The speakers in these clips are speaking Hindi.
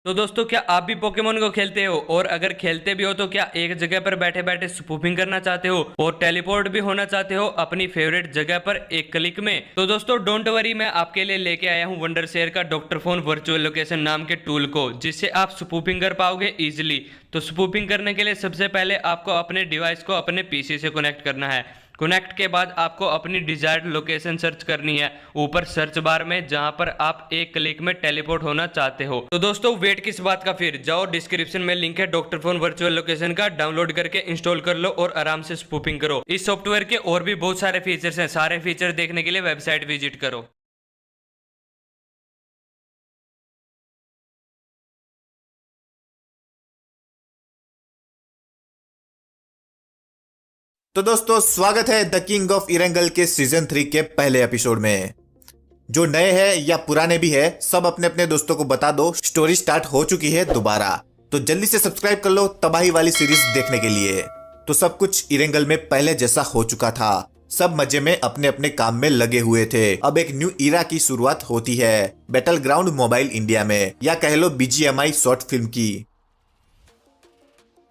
तो दोस्तों, क्या आप भी पोकेमोन को खेलते हो? और अगर खेलते भी हो तो क्या एक जगह पर बैठे बैठे स्पूफिंग करना चाहते हो और टेलीपोर्ट भी होना चाहते हो अपनी फेवरेट जगह पर एक क्लिक में? तो दोस्तों डोंट वरी, मैं आपके लिए लेके आया हूँ वंडर शेयर का डॉक्टर फोन वर्चुअल लोकेशन नाम के टूल को, जिससे आप स्पूफिंग कर पाओगे इजिली। तो स्पूफिंग करने के लिए सबसे पहले आपको अपने डिवाइस को अपने पीसी से कनेक्ट करना है। कनेक्ट के बाद आपको अपनी डिजायर्ड लोकेशन सर्च करनी है ऊपर सर्च बार में, जहां पर आप एक क्लिक में टेलीपोर्ट होना चाहते हो। तो दोस्तों वेट किस बात का, फिर जाओ डिस्क्रिप्शन में लिंक है डॉक्टर फोन वर्चुअल लोकेशन का, डाउनलोड करके इंस्टॉल कर लो और आराम से स्पूफिंग करो। इस सॉफ्टवेयर के और भी बहुत सारे फीचर्स हैं, सारे फीचर देखने के लिए वेबसाइट विजिट करो। तो दोस्तों स्वागत है द किंग ऑफ इरेंगल के सीजन 3 के पहले एपिसोड में। जो नए हैं या पुराने भी है, सब अपने अपने दोस्तों को बता दो स्टोरी स्टार्ट हो चुकी है दोबारा। तो जल्दी से सब्सक्राइब कर लो तबाही वाली सीरीज देखने के लिए। तो सब कुछ इरेंगल में पहले जैसा हो चुका था। सब मजे में अपने अपने काम में लगे हुए थे। अब एक न्यू इरा की शुरुआत होती है बैटल ग्राउंड मोबाइल इंडिया में, या कह लो बीजीएमआई शॉर्ट फिल्म की।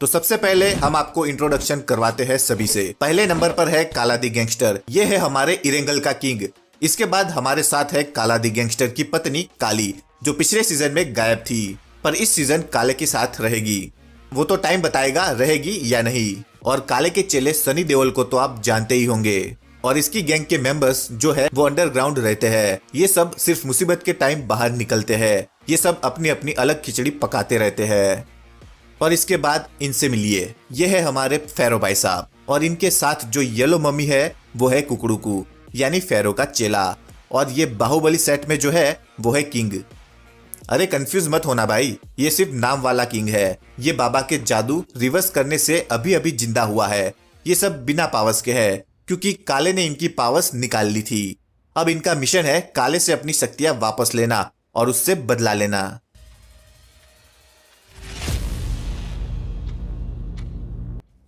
तो सबसे पहले हम आपको इंट्रोडक्शन करवाते हैं सभी से। पहले नंबर पर है काला दी गैंगस्टर। ये है हमारे इरेंगल का किंग। इसके बाद हमारे साथ है काला दी गैंगस्टर की पत्नी काली, जो पिछले सीजन में गायब थी पर इस सीजन काले के साथ रहेगी। वो तो टाइम बताएगा रहेगी या नहीं। और काले के चेले सनी देओल को तो आप जानते ही होंगे। और इसकी गैंग के मेंबर्स जो है वो अंडरग्राउंड रहते हैं। ये सब सिर्फ मुसीबत के टाइम बाहर निकलते हैं। ये सब अपनी अपनी अलग खिचड़ी पकाते रहते हैं। और इसके बाद इनसे मिलिए, ये है हमारे फेरो भाई साहब। और इनके साथ जो येलो मम्मी है वो है कुकड़ूकू, यानी फेरो का चेला। और ये बाहुबली सेट में जो है वो है किंग। अरे कंफ्यूज मत होना भाई, ये सिर्फ नाम वाला किंग है। ये बाबा के जादू रिवर्स करने से अभी अभी जिंदा हुआ है। ये सब बिना पावर्स के है, क्योंकि काले ने इनकी पावर्स निकाल ली थी। अब इनका मिशन है काले से अपनी शक्तियां वापस लेना और उससे बदला लेना।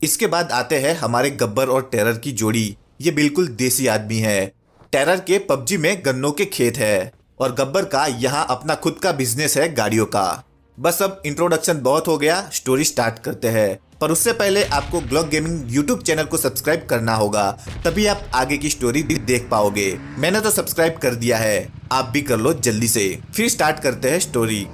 इसके बाद आते हैं हमारे गब्बर और टेरर की जोड़ी। ये बिल्कुल देसी आदमी है। टेरर के पबजी में गन्नों के खेत है और गब्बर का यहाँ अपना खुद का बिजनेस है गाड़ियों का। बस अब इंट्रोडक्शन बहुत हो गया, स्टोरी स्टार्ट करते हैं। पर उससे पहले आपको ग्लॉक गेमिंग यूट्यूब चैनल को सब्सक्राइब करना होगा, तभी आप आगे की स्टोरी भी देख पाओगे। मैंने तो सब्सक्राइब कर दिया है, आप भी कर लो जल्दी से। फिर स्टार्ट करते हैं स्टोरी।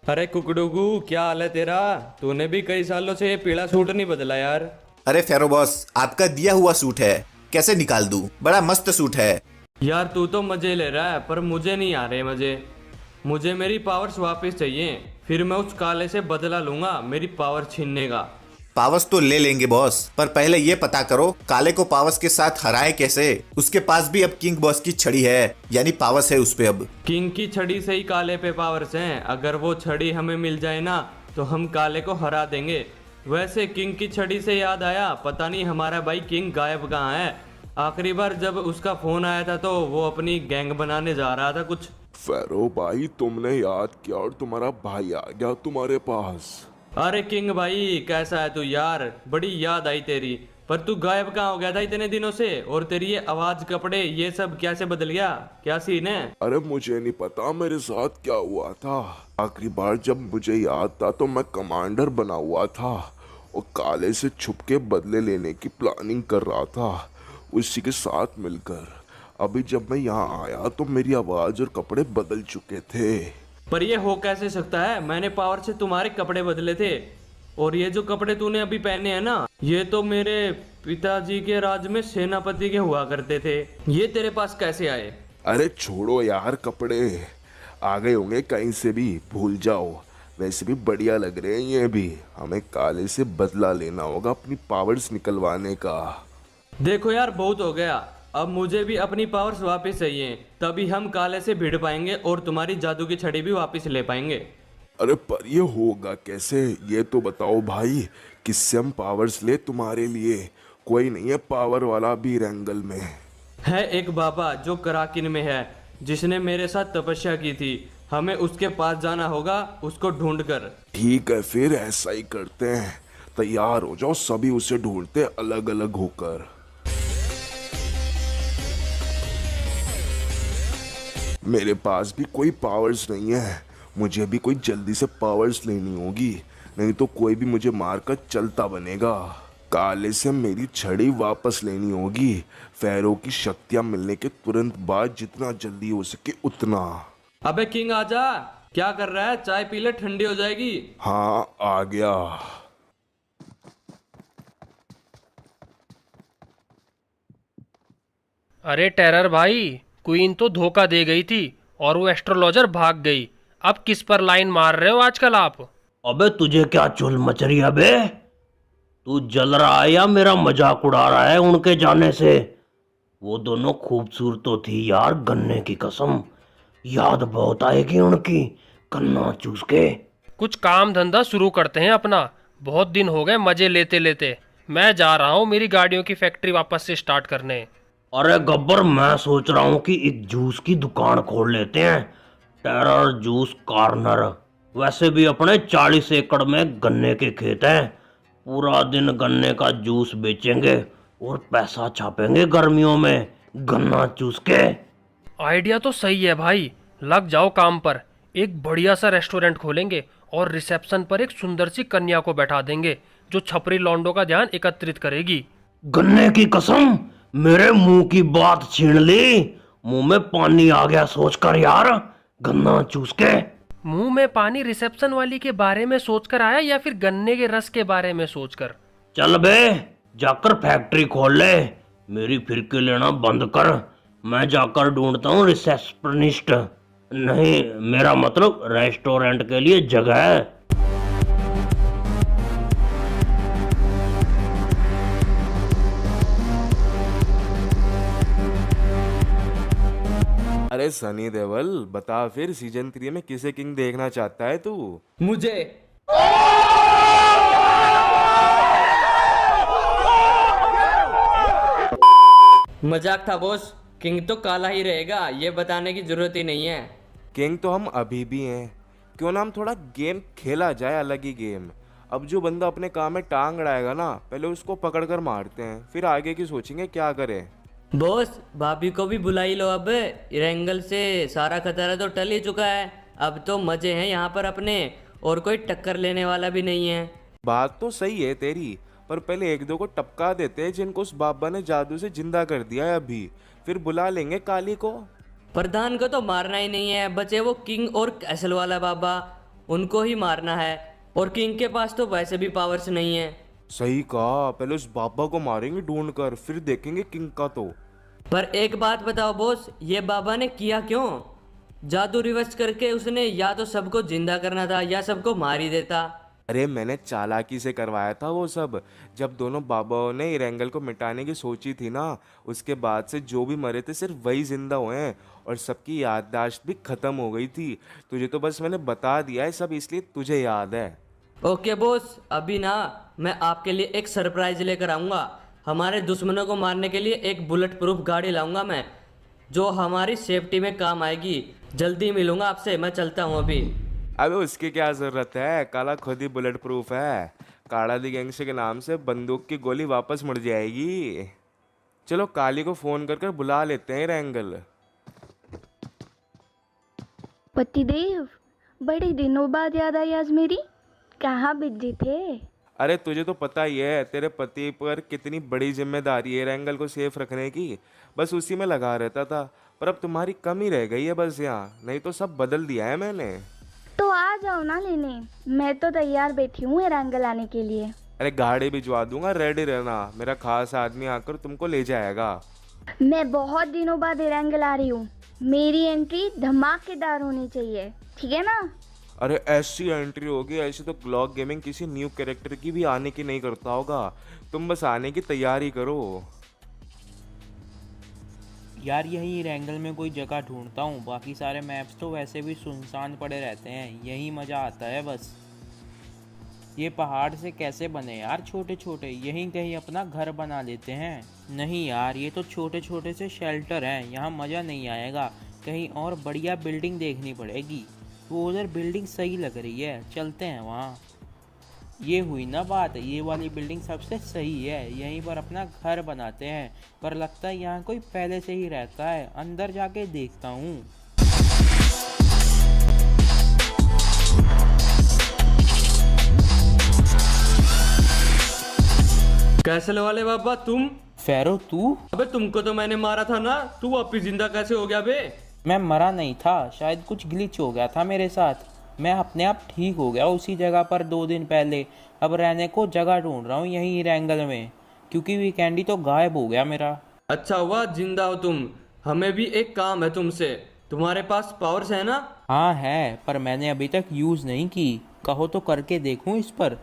अरे कुकड़ूगू, क्या हाल है तेरा? तूने भी कई सालों से ये पीला सूट नहीं बदला यार। अरे फेरो बॉस, आपका दिया हुआ सूट है, कैसे निकाल दूं? बड़ा मस्त सूट है। यार तू तो मजे ले रहा है, पर मुझे नहीं आ रहे मजे। मुझे मेरी पावर्स वापस चाहिए, फिर मैं उस काले से बदला लूंगा मेरी पावर छीनने का। पावर्स तो ले लेंगे बॉस, पर पहले ये पता करो काले को पावर्स के साथ हराए कैसे। उसके पास भी अब किंग बॉस की छड़ी है, यानी पावर्स है उस पे अब। किंग की छड़ी से ही काले पे पावर्स हैं। अगर वो छड़ी हमें मिल जाए ना तो हम काले को हरा देंगे। वैसे किंग की छड़ी से याद आया, पता नहीं हमारा भाई किंग गायब कहाँ है। आखिरी बार जब उसका फोन आया था तो वो अपनी गैंग बनाने जा रहा था कुछ। फेरो भाई, तुमने याद किया और तुम्हारा भाई आ गया तुम्हारे पास। अरे किंग भाई, कैसा है तू यार? बड़ी याद आई तेरी। पर तू गायब कहाँ हो गया था इतने दिनों से? और तेरी ये आवाज, कपड़े, ये सब कैसे बदल गया? क्या सीन है? अरे मुझे नहीं पता मेरे साथ क्या हुआ था। आखिरी बार जब मुझे याद था तो मैं कमांडर बना हुआ था और काले से छुप के बदले लेने की प्लानिंग कर रहा था उसी के साथ मिलकर। अभी जब मैं यहाँ आया तो मेरी आवाज और कपड़े बदल चुके थे। पर ये हो कैसे सकता है? मैंने पावर से तुम्हारे कपड़े बदले थे, और ये जो कपड़े तूने अभी पहने हैं ना, ये तो मेरे पिताजी के राज में सेनापति के हुआ करते थे। ये तेरे पास कैसे आए? अरे छोड़ो यार, कपड़े आ गए होंगे कहीं से भी, भूल जाओ। वैसे भी बढ़िया लग रहे हैं ये भी। हमें काले से बदला लेना होगा अपनी पावर्स निकलवाने का। देखो यार, बहुत हो गया। अब मुझे भी अपनी पावर्स वापस चाहिए, तभी हम काले से भिड़ पाएंगे और तुम्हारी जादू की छड़ी भी वापस ले पाएंगे। अरे पर ये होगा कैसे, ये तो बताओ भाई। किससे हम पावर्स ले तुम्हारे लिए? कोई नहीं है पावर वाला भी रैंगल में। है एक बाबा जो कराकिन में है, जिसने मेरे साथ तपस्या की थी। हमें उसके पास जाना होगा, उसको ढूंढ कर। ठीक है, फिर ऐसा ही करते हैं। तैयार हो जाओ, सभी उसे ढूंढते अलग अलग होकर। मेरे पास भी कोई पावर्स नहीं है, मुझे भी कोई जल्दी से पावर्स लेनी होगी, नहीं तो कोई भी मुझे मारकर चलता बनेगा। काले से मेरी छड़ी वापस लेनी होगी, फेरो की शक्तियां मिलने के तुरंत बाद, जितना जल्दी हो सके उतना। अबे किंग आजा, क्या कर रहा है? चाय पी ले, ठंडी हो जाएगी। हाँ आ गया। अरे टेरर भाई, क्वीन तो धोखा दे गई थी और वो एस्ट्रोलॉजर भाग गई। अब किस पर लाइन मार रहे हो आजकल आप? अबे तुझे क्या चुल मच रही है बे? तू जल रहा है या मेरा मजाक उड़ा रहा है उनके जाने से? वो दोनों खूबसूरत तो थी यार, गन्ने की कसम। याद बहुत आएगी उनकी, गन्ना चूस के। कुछ काम धंधा शुरू करते हैं अपना, बहुत दिन हो गए मजे लेते लेते। मैं जा रहा हूँ मेरी गाड़ियों की फैक्ट्री वापस से स्टार्ट करने। अरे गब्बर, मैं सोच रहा हूँ कि एक जूस की दुकान खोल लेते हैं, टेरर जूस कॉर्नर। वैसे भी अपने 40 एकड़ में गन्ने के खेत हैं, पूरा दिन गन्ने का जूस बेचेंगे और पैसा छापेंगे गर्मियों में गन्ना चूस के। आइडिया तो सही है भाई, लग जाओ काम पर। एक बढ़िया सा रेस्टोरेंट खोलेंगे और रिसेप्शन पर एक सुंदर सी कन्या को बैठा देंगे जो छपरी लौंडों का ध्यान एकत्रित करेगी। गन्ने की कसम, मेरे मुंह की बात छीन ली। मुंह में पानी आ गया सोचकर यार, गन्ना चूस के। मुंह में पानी रिसेप्शन वाली के बारे में सोचकर आया या फिर गन्ने के रस के बारे में सोचकर? चल बे, जाकर फैक्ट्री खोल ले, मेरी फिरकी लेना बंद कर। मैं जाकर ढूंढता हूँ रिसेप्शनिस्ट, नहीं मेरा मतलब रेस्टोरेंट के लिए जगह। अरे सनी देओल, बता फिर सीजन 3 में किसे किंग देखना चाहता है तू? मुझे। मजाक था बॉस, किंग तो काला ही रहेगा, ये बताने की जरूरत ही नहीं है। किंग तो हम अभी भी हैं, क्यों ना हम थोड़ा गेम खेला जाए, अलग ही गेम। अब जो बंदा अपने काम में टांग अड़ाएगा ना, पहले उसको पकड़ कर मारते हैं, फिर आगे की सोचेंगे क्या करें। बॉस, भाभी को भी बुला ही लो। अब इरेंगल से सारा खतरा तो टल ही चुका है, अब तो मजे हैं यहाँ पर अपने, और कोई टक्कर लेने वाला भी नहीं है। बात तो सही है तेरी, पर पहले एक दो को टपका देते हैं जिनको उस बाबा ने जादू से जिंदा कर दिया है अभी, फिर बुला लेंगे काली को। प्रधान को तो मारना ही नहीं है, बचे वो किंग और कैसल वाला बाबा, उनको ही मारना है। और किंग के पास तो वैसे भी पावर्स नहीं है। सही कहा, पहले उस बाबा को मारेंगे ढूंढ कर, फिर देखेंगे किंग का तो। पर एक बात बताओ बॉस, ये बाबा ने किया क्यों? जादू रिवर्स करके उसने या तो सबको जिंदा करना था या सबको मार ही देता। अरे मैंने चालाकी से करवाया था वो सब। जब दोनों बाबाओं ने इरेंगल को मिटाने की सोची थी ना, उसके बाद से जो भी मरे थे सिर्फ वही जिंदा हुए हैं, और सबकी याददाश्त भी खत्म हो गई थी। तुझे तो बस मैंने बता दिया है सब, इसलिए तुझे याद है। ओके बॉस, अभी ना मैं आपके लिए एक सरप्राइज लेकर आऊँगा। हमारे दुश्मनों को मारने के लिए एक बुलेट प्रूफ गाड़ी लाऊंगा मैं, जो हमारी सेफ्टी में काम आएगी। जल्दी मिलूंगा आपसे, मैं चलता हूँ अभी। अबे उसकी क्या जरूरत है, काला खुद ही बुलेट प्रूफ है। काला दी गैंगस्टर के नाम से बंदूक की गोली वापस मुड़ जाएगी। चलो काली को फोन कर कर बुला लेते हैं इरेंगल। पतिदेव, बड़े दिनों बाद याद आई आज मेरी, कहाँ बिजी थे? अरे तुझे तो पता ही है तेरे पति पर कितनी बड़ी जिम्मेदारी है इरेंगल को सेफ रखने की, बस उसी में लगा रहता था। पर अब तुम्हारी कमी रह गई है बस यहाँ, नहीं तो सब बदल दिया है मैंने। तो आ जाओ ना लेने, मैं तो तैयार बैठी हूँ इरेंगल आने के लिए। अरे गाड़ी भिजवा दूंगा, रेडी रहना, मेरा खास आदमी आकर तुमको ले जाएगा। मैं बहुत दिनों बाद इरेंगल आ रही हूँ, मेरी एंट्री धमाकेदार होनी चाहिए, ठीक है ना? अरे ऐसी एंट्री होगी, ऐसे तो क्लॉक गेमिंग किसी न्यू कैरेक्टर की भी आने की नहीं करता होगा। तुम बस आने की तैयारी करो। यार यही रैंगल में कोई जगह ढूंढता हूँ, बाकी सारे मैप्स तो वैसे भी सुनसान पड़े रहते हैं, यही मज़ा आता है बस। ये पहाड़ से कैसे बने यार छोटे छोटे, यहीं कहीं अपना घर बना लेते हैं। नहीं यार, ये तो छोटे छोटे से शेल्टर हैं, यहाँ मज़ा नहीं आएगा, कहीं और बढ़िया बिल्डिंग देखनी पड़ेगी। वो उधर बिल्डिंग सही लग रही है, चलते हैं वहाँ। ये हुई ना बात, ये वाली बिल्डिंग सबसे सही है, यहीं पर अपना घर बनाते हैं। पर लगता है यहाँ कोई पहले से ही रहता है, अंदर जाके देखता हूँ। कैसल वाले बाबा तुम? फेरो तू? अबे तुमको तो मैंने मारा था ना, तू वापिस जिंदा कैसे हो गया बे? मैं मरा नहीं था, शायद कुछ ग्लिच हो गया था मेरे साथ। मैं अपने आप ठीक हो गया उसी जगह पर 2 दिन पहले। अब रहने को जगह ढूंढ रहा हूँ यहीं रैंगल में, क्योंकि वीकेंडी तो गायब हो गया मेरा। अच्छा हुआ जिंदा हो तुम। हमें भी एक काम है तुमसे। तुम्हारे पास पावर्स है ना? हाँ है, पर मैंने अभी तक यूज़ नहीं की। कहो तो करके देखूं इस पर।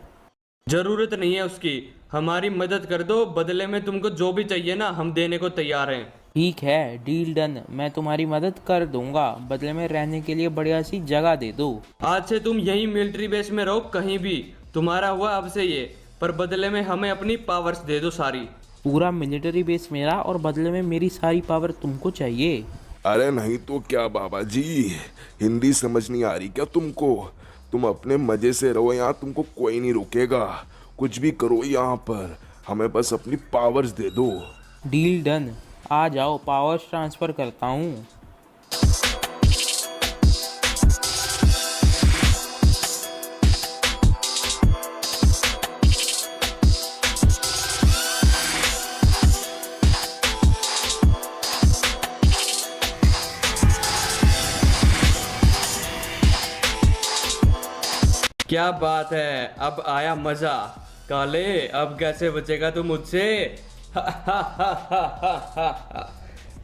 जरूरत नहीं है उसकी, हमारी मदद कर दो, बदले में तुमको जो भी चाहिए ना हम देने को तैयार हैं। ठीक है, डील डन। मैं तुम्हारी मदद कर दूंगा, बदले में रहने के लिए बढ़िया सी जगह दे दो। आज से तुम यही मिलिट्री बेस में रहो, कहीं भी। तुम्हारा हुआ अब से ये, पर बदले में हमें अपनी पावर्स दे दो सारी। पूरा मिलिट्री बेस मेरा और बदले में मेरी सारी पावर तुमको चाहिए? अरे नहीं तो क्या बाबा जी, हिंदी समझ नहीं आ रही क्या तुमको? तुम अपने मजे से रहो, यहाँ तुमको कोई नहीं रोकेगा। कुछ भी करो यहाँ पर, हमें बस अपनी पावर्स दे दो। Deal done. आ जाओ, पावर्स ट्रांसफ़र करता हूँ। क्या बात है, अब आया मजा। काले अब कैसे बचेगा तू मुझसे?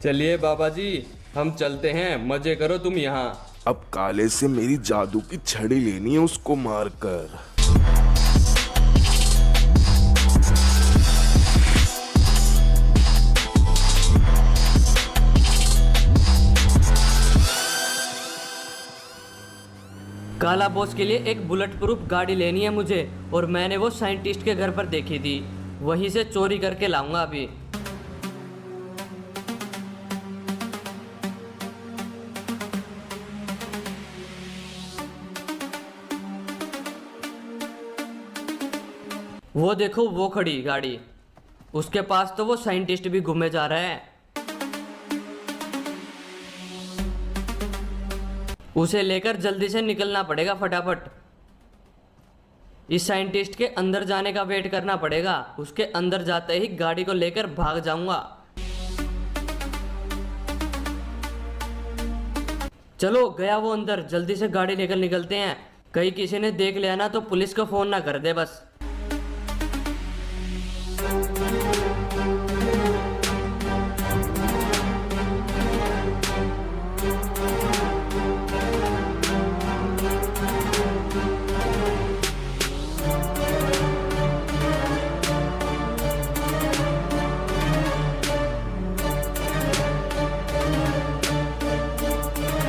चलिए बाबा जी, हम चलते हैं, मजे करो तुम यहाँ। अब काले से मेरी जादू की छड़ी लेनी है, उसको मारकर। काला बॉस के लिए एक बुलेट प्रूफ गाड़ी लेनी है मुझे, और मैंने वो साइंटिस्ट के घर पर देखी थी, वहीं से चोरी करके लाऊंगा अभी। वो देखो वो खड़ी गाड़ी, उसके पास तो वो साइंटिस्ट भी घूमे जा रहा है। उसे लेकर जल्दी से निकलना पड़ेगा फटाफट। इस साइंटिस्ट के अंदर जाने का वेट करना पड़ेगा, उसके अंदर जाते ही गाड़ी को लेकर भाग जाऊंगा। चलो गया वो अंदर, जल्दी से गाड़ी लेकर निकलते हैं। कहीं किसी ने देख लिया ना तो पुलिस को फोन ना कर दे बस।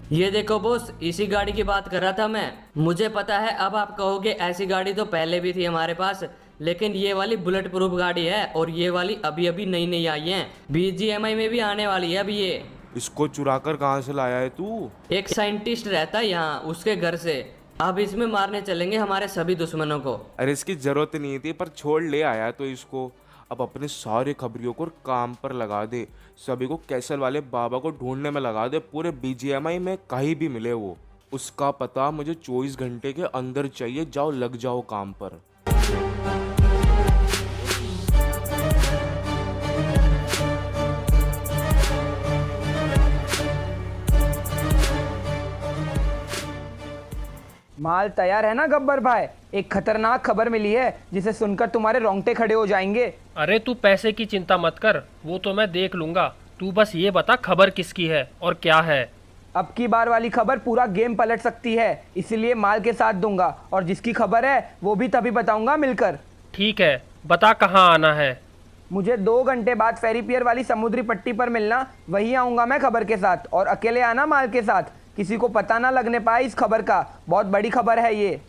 ये देखो बॉस, इसी गाड़ी की बात कर रहा था मैं। मुझे पता है अब आप कहोगे ऐसी गाड़ी तो पहले भी थी हमारे पास, लेकिन ये वाली बुलेट प्रूफ गाड़ी है और ये वाली अभी अभी नई नई आई है। BGMI में भी आने वाली है अभी ये। इसको चुरा कर कहाँ से लाया है तू? एक साइंटिस्ट रहता है यहाँ, उसके घर से। अब इसमें मारने चलेंगे हमारे सभी दुश्मनों को। अरे इसकी जरूरत नहीं थी, पर छोड़ ले आया तो इसको। अब अपने सारे खबरियों को काम पर लगा दे, सभी को कैसल वाले बाबा को ढूंढने में लगा दे। पूरे BGMI में कहीं भी मिले वो, उसका पता मुझे 24 घंटे के अंदर चाहिए। जाओ लग जाओ काम पर। माल तैयार है ना गब्बर भाई? एक खतरनाक खबर मिली है जिसे सुनकर तुम्हारे रोंगटे खड़े हो जाएंगे। अरे तू पैसे की चिंता मत कर, वो तो मैं देख लूंगा। तू बस ये बता खबर किसकी है और क्या है। अब की बार वाली खबर पूरा गेम पलट सकती है, इसलिए माल के साथ दूंगा, और जिसकी खबर है वो भी तभी बताऊंगा मिलकर। ठीक है, बता कहाँ आना है। मुझे 2 घंटे बाद फेरी पियर वाली समुद्री पट्टी पर मिलना, वहीं आऊंगा मैं खबर के साथ। और अकेले आना माल के साथ, किसी को पता ना लगने पाए इस खबर का। बहुत बड़ी खबर है ये।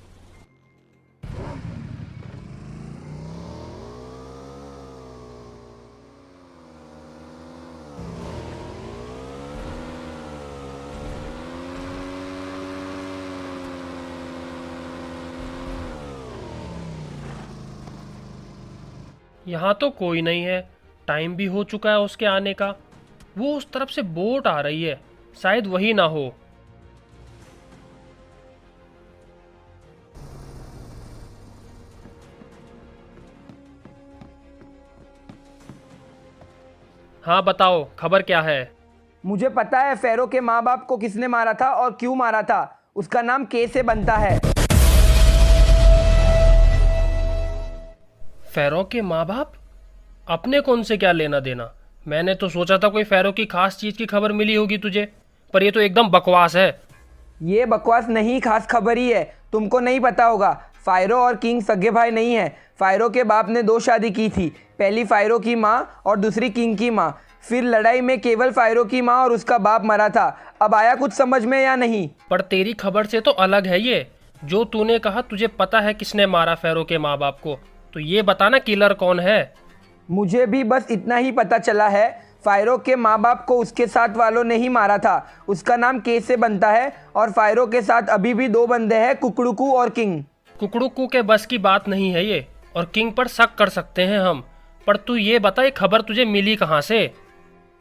यहाँ तो कोई नहीं है, टाइम भी हो चुका है उसके आने का। वो उस तरफ से बोट आ रही है, शायद वही ना हो। हाँ बताओ, खबर क्या है? मुझे पता है फेरो के माँ बाप को किसने मारा था और क्यों मारा था। उसका नाम के से बनता है। फेरो के माँ बाप? अपने कौन से क्या लेना देना? मैंने तो सोचा था कोई फेरो की खास चीज की खबर मिली होगी तुझे, पर ये तो एकदम बकवास है। ये बकवास नहीं, खास खबर ही है। तुमको नहीं पता होगा, फायरो और किंग सगे भाई नहीं है। फायरो के बाप ने 2 शादी की थी, पहली फायरो की माँ और दूसरी किंग की माँ। फिर लड़ाई में केवल फायरो की माँ और उसका बाप मरा था। अब आया कुछ समझ में या नहीं? पर तेरी खबर से तो अलग है ये। जो तूने कहा तुझे पता है किसने मारा फेरो के माँ बाप को, तो ये बताना किलर कौन है। मुझे भी बस इतना ही पता चला है, फायरो के माँ बाप को उसके साथ वालों ने ही मारा था। उसका नाम के से बनता है और फायरो के साथ अभी भी 2 बंदे हैं, कुकड़ुकू और किंग। कुकड़ुकू के बस की बात नहीं है ये, और किंग पर शक कर सकते हैं हम। पर तू ये बता, ये खबर तुझे मिली कहाँ से?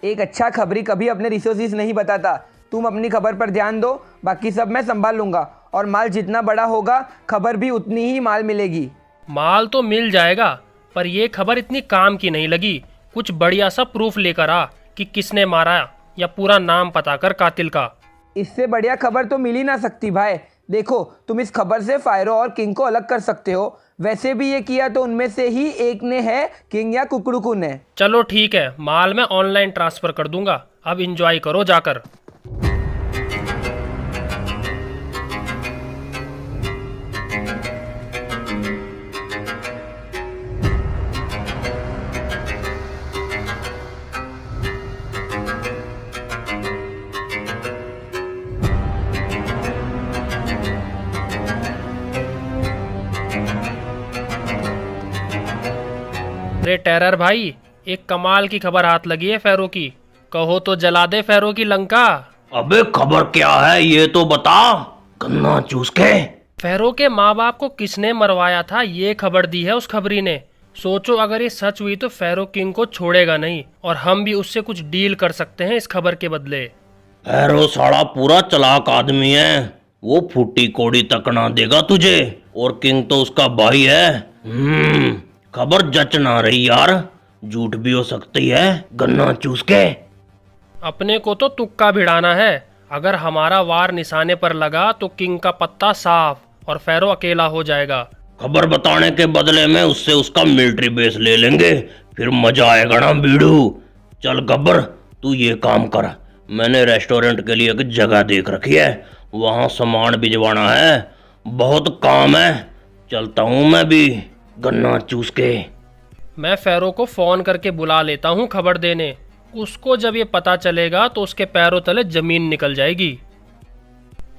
एक अच्छा खबरी कभी अपने रिसोर्सेज नहीं बताता। तुम अपनी खबर पर ध्यान दो, बाकी सब मैं संभाल लूंगा। और माल जितना बड़ा होगा, खबर भी उतनी ही माल मिलेगी। माल तो मिल जाएगा, पर ये खबर इतनी काम की नहीं लगी। कुछ बढ़िया सा प्रूफ लेकर आ कि किसने मारा, या पूरा नाम पता कर कातिल का। इससे बढ़िया खबर तो मिल ही ना सकती भाई। देखो, तुम इस खबर से फायरो और किंग को अलग कर सकते हो। वैसे भी ये किया तो उनमें से ही एक ने है, किंग या कुकड़ुकू ने। चलो ठीक है, माल मैं ऑनलाइन ट्रांसफर कर दूंगा। अब एंजॉय करो जाकर। अरे टेरर भाई, एक कमाल की खबर हाथ लगी है फेरो की। कहो तो जला दे फेरो की लंका। अबे खबर क्या है ये तो बता, गन्ना चूस के। फेरो के माँ बाप को किसने मरवाया था, ये खबर दी है उस खबरी ने। सोचो अगर ये सच हुई तो फेरो किंग को छोड़ेगा नहीं, और हम भी उससे कुछ डील कर सकते हैं इस खबर के बदले। फेरो साला पूरा चालाक आदमी है, वो फूटी कोड़ी तक ना देगा तुझे। और किंग तो उसका भाई है। खबर जच ना रही यार, झूठ भी हो सकती है, गन्ना चूस के। अपने को तो तुक्का भिड़ाना है। अगर हमारा वार निशाने पर लगा तो किंग का पत्ता साफ और फेरो अकेला हो जाएगा। खबर बताने के बदले में उससे उसका मिलिट्री बेस ले लेंगे, फिर मजा आएगा ना बीड़ू। चल गब्बर, तू ये काम कर, मैंने रेस्टोरेंट के लिए एक जगह देख रखी है, वहाँ सामान भिजवाना है, बहुत काम है। चलता हूँ मैं भी, गन्ना चूस के। मैं फेरो को फोन करके बुला लेता हूँ खबर देने। उसको जब ये पता चलेगा तो उसके पैरों तले जमीन निकल जाएगी।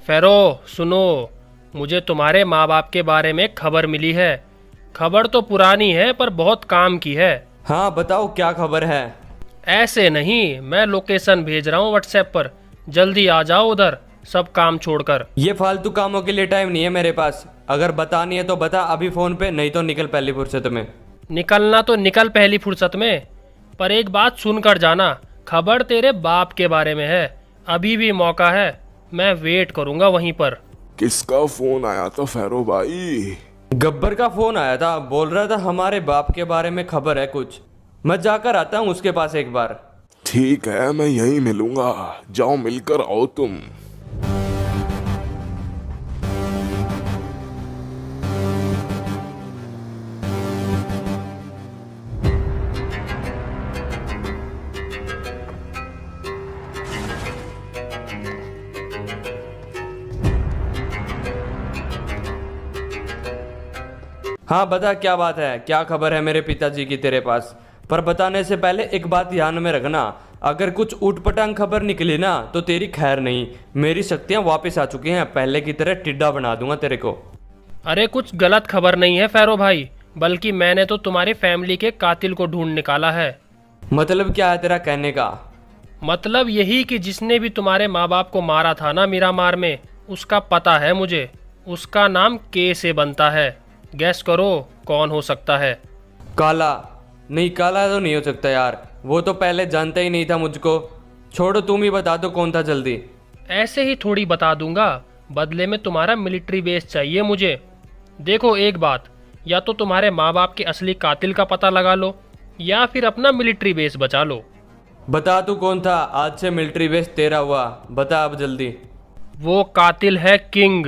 फेरो सुनो, मुझे तुम्हारे माँ बाप के बारे में खबर मिली है। खबर तो पुरानी है पर बहुत काम की है। हाँ बताओ क्या खबर है। ऐसे नहीं, मैं लोकेशन भेज रहा हूँ व्हाट्सएप पर, जल्दी आ जाओ उधर सब काम छोड़कर। ये फालतू कामों के लिए टाइम नहीं है मेरे पास। अगर बतानी है तो बता अभी फोन पे, नहीं तो निकल पहली फुर्सत में। निकलना तो निकल पहली फुर्सत में, पर एक बात सुनकर जाना, खबर तेरे बाप के बारे में है। अभी भी मौका है, मैं वेट करूंगा वहीं पर। किसका फोन आया था फेरो भाई? गब्बर का फोन आया था, बोल रहा था हमारे बाप के बारे में खबर है कुछ। मैं जाकर आता हूँ उसके पास एक बार। ठीक है, मैं यहीं मिलूंगा, जाओ मिलकर आओ तुम। हाँ बता क्या बात है, क्या खबर है मेरे पिताजी की तेरे पास। पर बताने से पहले एक बात ध्यान में रखना, अगर कुछ ऊटपटांग खबर निकली ना तो तेरी खैर नहीं। मेरी शक्तियाँ वापस आ चुकी हैं, पहले की तरह टिड्डा बना दूंगा तेरे को। अरे कुछ गलत खबर नहीं है फेरो भाई, बल्कि मैंने तो तुम्हारी फैमिली के कातिल को ढूंढ निकाला है। मतलब क्या है तेरा कहने का? मतलब यही कि जिसने भी तुम्हारे माँ बाप को मारा था ना मीरामार में, उसका पता है मुझे। उसका नाम के से बनता है। गैस करो कौन हो सकता है। काला? नहीं काला तो नहीं हो सकता यार, वो तो पहले जानता ही नहीं था मुझको। छोड़ो तुम ही बता दो कौन था जल्दी। ऐसे ही थोड़ी बता दूंगा, बदले में तुम्हारा मिलिट्री बेस चाहिए मुझे। देखो एक बात, या तो तुम्हारे माँ बाप के असली कातिल का पता लगा लो, या फिर अपना मिलिट्री बेस बचा लो। बता तू कौन था, आज से मिलिट्री बेस तेरा हुआ, बता अब जल्दी। वो कातिल है किंग।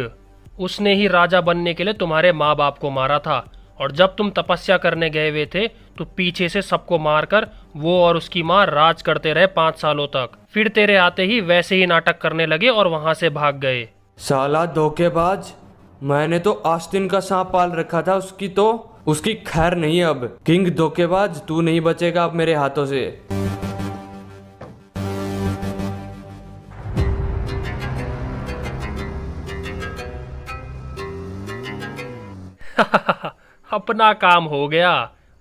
उसने ही राजा बनने के लिए तुम्हारे माँ बाप को मारा था, और जब तुम तपस्या करने गए हुए थे तो पीछे से सबको मारकर वो और उसकी माँ राज करते रहे 5 सालों तक। फिर तेरे आते ही वैसे ही नाटक करने लगे और वहां से भाग गए। साला धोखेबाज, मैंने तो आस्तीन का सांप पाल रखा था, उसकी खैर नहीं। अब किंग धोखेबाज, तू नहीं बचेगा अब मेरे हाथों से। अपना काम हो गया।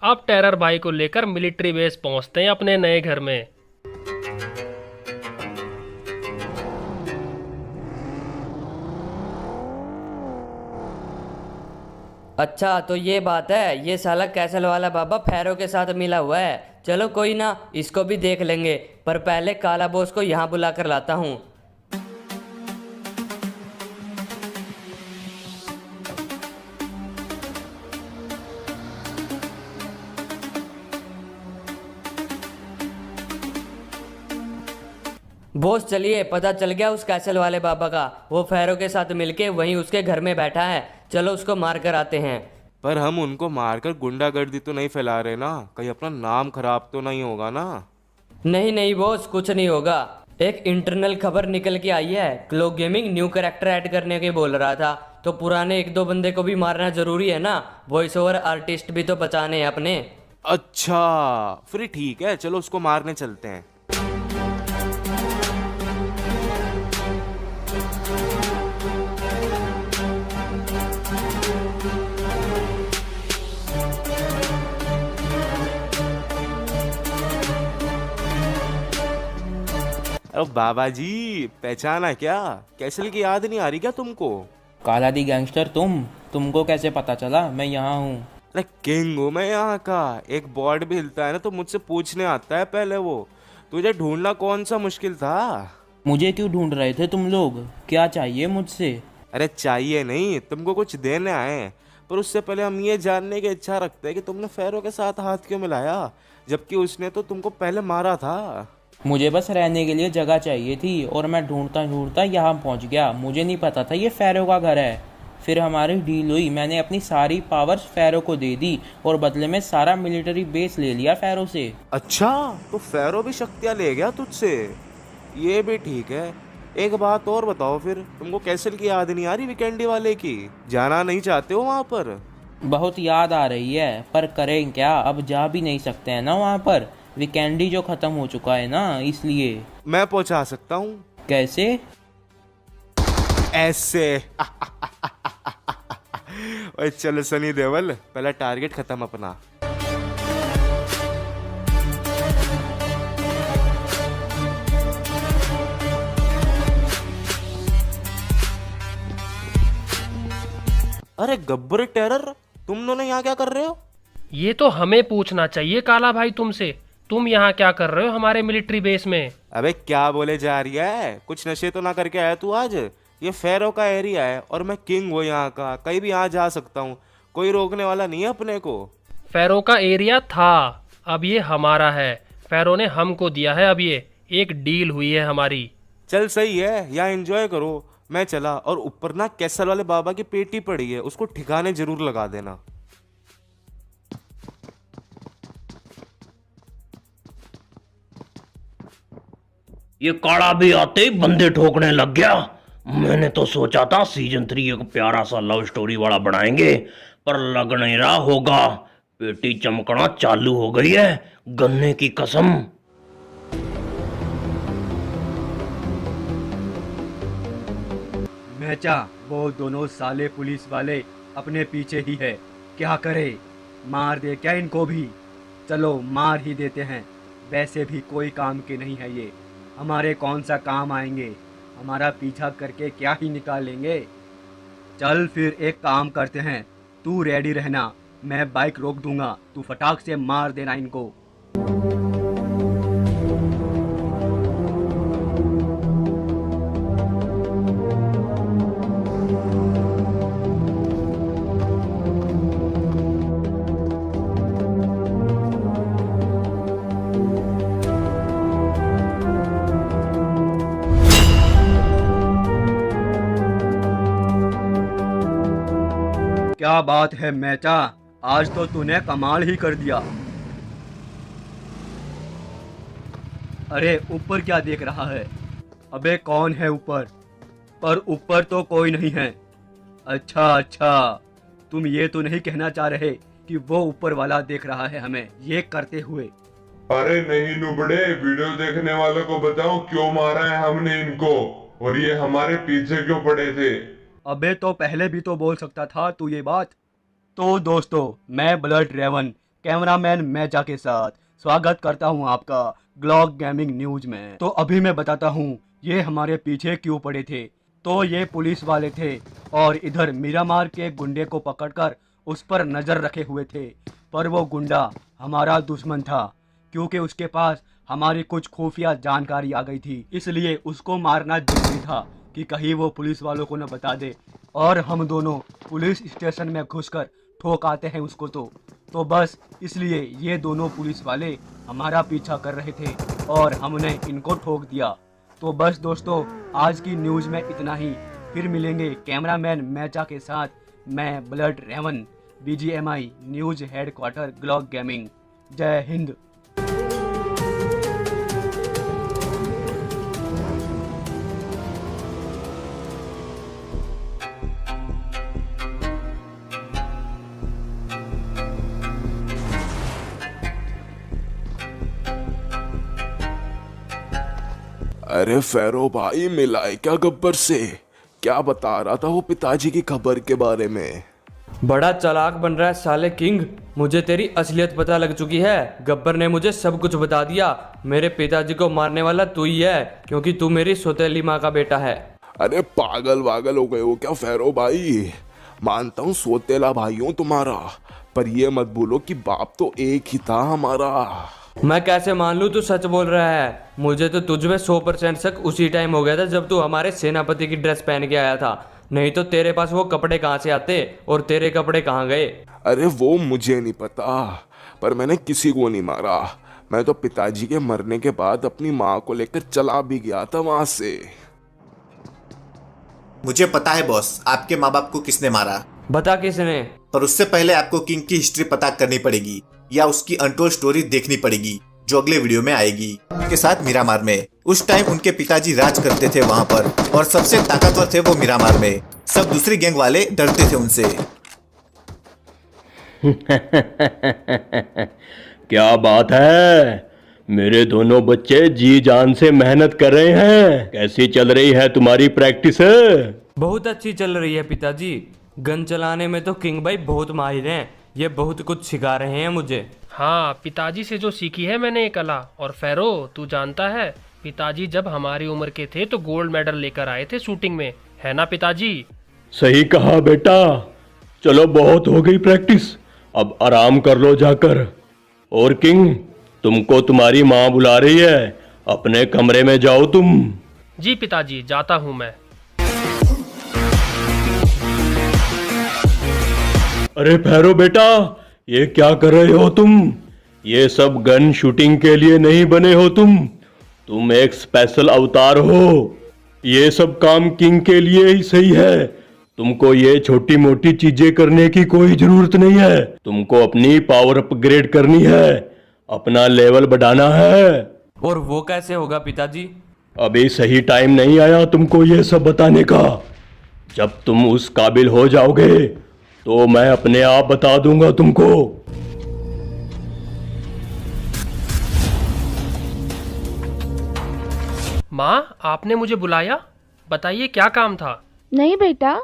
अब टेरर भाई को लेकर मिलिट्री बेस पहुंचते हैं अपने नए घर में। अच्छा तो ये बात है, ये साला कैसल वाला बाबा फैरो के साथ मिला हुआ है। चलो कोई ना, इसको भी देख लेंगे, पर पहले काला बॉस को यहाँ बुला कर लाता हूँ। बॉस चलिए, पता चल गया उस कैसल वाले बाबा का, वो फैरो के साथ मिलके वहीं उसके घर में बैठा है। चलो उसको मार कर आते हैं। पर हम उनको मारकर गुंडागर्दी तो नहीं फैला रहे ना, कहीं अपना नाम खराब तो नहीं होगा ना? नहीं नहीं बॉस, कुछ नहीं होगा। एक इंटरनल खबर निकल के आई है, क्लो गेमिंग न्यू कैरेक्टर ऐड करने के बोल रहा था, तो पुराने 1-2 बंदे को भी मारना जरूरी है ना, वॉइस ओवर आर्टिस्ट भी तो बचाने हैं अपने। अच्छा फिर ठीक है, चलो उसको मारने चलते हैं। अरे बाबा जी, पहचाना क्या? कैसल की याद नहीं आ रही क्या तुमको? काला दी गैंगस्टर, तुमको कैसे पता चला मैं यहाँ हूँ? अरे किंग हूँ मैं यहाँ का। एक बॉर्ड भी हिलता है ना तो मुझसे पूछने आता है पहले वो। तुझे ढूंढना कौन सा मुश्किल था? मुझे क्यों ढूंढ रहे थे तुम लोग? क्या चाहिए मुझसे? अरे चाहिए नहीं, तुमको कुछ देने आए हैं। पर उससे पहले हम ये जानने की इच्छा रखते हैं कि तुमने फैरो के साथ हाथ क्यों मिलाया, जबकि उसने तो तुमको पहले मारा था। मुझे बस रहने के लिए जगह चाहिए थी और मैं ढूंढता ढूंढता यहाँ पहुँच गया। मुझे नहीं पता था ये फैरो का घर है। फिर हमारी डील हुई, मैंने अपनी सारी पावर्स फैरो को दे दी और बदले में सारा मिलिट्री बेस ले लिया फैरो से। अच्छा, तो फैरो भी शक्तियाँ ले गया तुझसे? ये भी ठीक है। एक बात और बताओ फिर, तुमको कैसल की याद नहीं आ रही वीकेंडी वाले की? जाना नहीं चाहते हो वहाँ पर? बहुत याद आ रही है, पर करें क्या, अब जा भी नहीं सकते हैं ना वहाँ पर। वीकेंडी जो खत्म हो चुका है ना, इसलिए। मैं पहुँचा सकता हूँ। कैसे? ऐसे। ओए चलो सनी देवल, पहला टारगेट खत्म अपना। अरे गब्बर टेरर, तुम दोनों यहाँ क्या कर रहे हो? ये तो हमें पूछना चाहिए काला भाई तुमसे। तुम यहाँ क्या कर रहे हो हमारे मिलिट्री बेस में? अबे क्या बोले जा रही है? कुछ नशे तो ना करके आया तू आज? ये फैरो का एरिया है और मैं किंग हूँ यहाँ का, कहीं भी यहाँ जा सकता हूँ, कोई रोकने वाला नहीं है अपने को। फैरो का एरिया था, अब ये हमारा है। फैरो ने हमको दिया है, अब ये एक डील हुई है हमारी। चल सही है, यहाँ एंजॉय करो, मैं चला। और ऊपर ना कैसल वाले बाबा की पेटी पड़ी है, उसको ठिकाने जरूर लगा देना। ये काड़ा भी आते ही बंदे ठोकने लग गया। मैंने तो सोचा था सीजन 3 एक प्यारा सा लव स्टोरी वाला बनाएंगे, पर लग नहीं रहा होगा। पेटी चमकना चालू हो गई है, गन्ने की कसम। मैचा, वो दोनों साले पुलिस वाले अपने पीछे ही है, क्या करे? मार दे क्या इनको भी? चलो मार ही देते हैं, वैसे भी कोई काम के नहीं है ये, हमारे कौन सा काम आएंगे, हमारा पीछा करके क्या ही निकालेंगे। चल फिर एक काम करते हैं, तू रेडी रहना, मैं बाइक रोक दूंगा, तू फटाक से मार देना इनको। क्या बात है मैचा, आज तो तूने कमाल ही कर दिया। अरे ऊपर क्या देख रहा है? अबे कौन है ऊपर? पर ऊपर तो कोई नहीं है। अच्छा, तुम ये तो नहीं कहना चाह रहे कि वो ऊपर वाला देख रहा है हमें ये करते हुए? अरे नहीं नुबड़े, वीडियो देखने वालों को बताओ क्यों मारा है हमने इनको, और ये हमारे पीछे क्यों पड़े थे। अबे तो पहले भी तो बोल सकता था तू ये बात। तो दोस्तों, मैं ब्लड रेवन कैमरामैन मैचा के साथ स्वागत करता हूं आपका ग्लॉक गेमिंग न्यूज में। तो अभी मैं बताता हूं ये हमारे पीछे क्यों पड़े थे। तो ये पुलिस वाले थे और इधर मीरामार के गुंडे को पकड़कर उस पर नज़र रखे हुए थे। पर वो गुंडा हमारा दुश्मन था क्योंकि उसके पास हमारी कुछ खुफिया जानकारी आ गई थी, इसलिए उसको मारना जरूरी था कि कहीं वो पुलिस वालों को न बता दे और हम दोनों पुलिस स्टेशन में घुसकर ठोक आते हैं उसको। तो बस इसलिए ये दोनों पुलिस वाले हमारा पीछा कर रहे थे और हमने इनको ठोक दिया। तो बस दोस्तों, आज की न्यूज़ में इतना ही। फिर मिलेंगे कैमरामैन मैचा के साथ। मैं Blood Raven, BGMI news headquarter Glock gaming. जय हिंद। अरे फैरो भाई, मिला है क्या गब्बर से? क्या बता रहा था वो पिताजी की खबर के बारे में? बड़ा चालाक बन रहा है साले किंग, मुझे तेरी असलियत पता लग चुकी है। गब्बर ने मुझे सब कुछ बता दिया। मेरे पिताजी को मारने वाला तू ही है क्योंकि तू मेरी सौतेली माँ का बेटा है। अरे पागल वागल हो गए हो क्या फैरो भाई? मानता हूँ सौतेला भाई हूँ तुम्हारा, पर ये मत बोलो कि बाप तो एक ही था हमारा। मैं कैसे मान लूँ तू सच बोल रहा है? मुझे तो तुझ में 100% शक उसी टाइम हो गया था जब तू हमारे सेनापति की ड्रेस पहन के आया था, नहीं तो तेरे पास वो कपड़े कहाँ से आते और तेरे कपड़े कहाँ गए? अरे वो मुझे नहीं पता, पर मैंने किसी को नहीं मारा। मैं तो पिताजी के मरने के बाद अपनी माँ को लेकर चला भी गया था वहां से। मुझे पता है बॉस, आपके माँ बाप को किसने मारा। बता किसने? पर उससे पहले आपको किंग की हिस्ट्री पता करनी पड़ेगी या उसकी अनटोल्ड स्टोरी देखनी पड़ेगी जो अगले वीडियो में आएगी। उनके साथ मीरामार में उस टाइम उनके पिताजी राज करते थे वहां पर और सबसे ताकतवर थे वो मीरामार में। सब दूसरी गैंग वाले डरते थे उनसे। क्या बात है, मेरे दोनों बच्चे जी जान से मेहनत कर रहे हैं। कैसी चल रही है तुम्हारी प्रैक्टिस? बहुत अच्छी चल रही है पिताजी। गन चलाने में तो किंग भाई बहुत माहिर हैं, ये बहुत कुछ सिखा रहे हैं मुझे। हाँ, पिताजी से जो सीखी है मैंने ये कला। और फेरो, तू जानता है पिताजी जब हमारी उम्र के थे तो गोल्ड मेडल लेकर आए थे शूटिंग में, है ना पिताजी? सही कहा बेटा। चलो बहुत हो गई प्रैक्टिस, अब आराम कर लो जाकर। और किंग, तुमको तुम्हारी माँ बुला रही है, अपने कमरे में जाओ तुम। जी पिताजी, जाता हूँ मैं। अरे भैरो बेटा, ये क्या कर रहे हो तुम? ये सब गन शूटिंग के लिए नहीं बने हो तुम एक स्पेशल अवतार हो। ये सब काम किंग के लिए ही सही है। तुमको ये छोटी मोटी चीजें करने की कोई जरूरत नहीं है। तुमको अपनी पावर अपग्रेड करनी है, अपना लेवल बढ़ाना है। और वो कैसे होगा पिताजी? अभी सही टाइम नहीं आया तुमको ये सब बताने का। जब तुम उस काबिल हो जाओगे तो मैं अपने आप बता दूंगा तुमको। माँ, आपने मुझे बुलाया? बताइए क्या काम था? नहीं बेटा,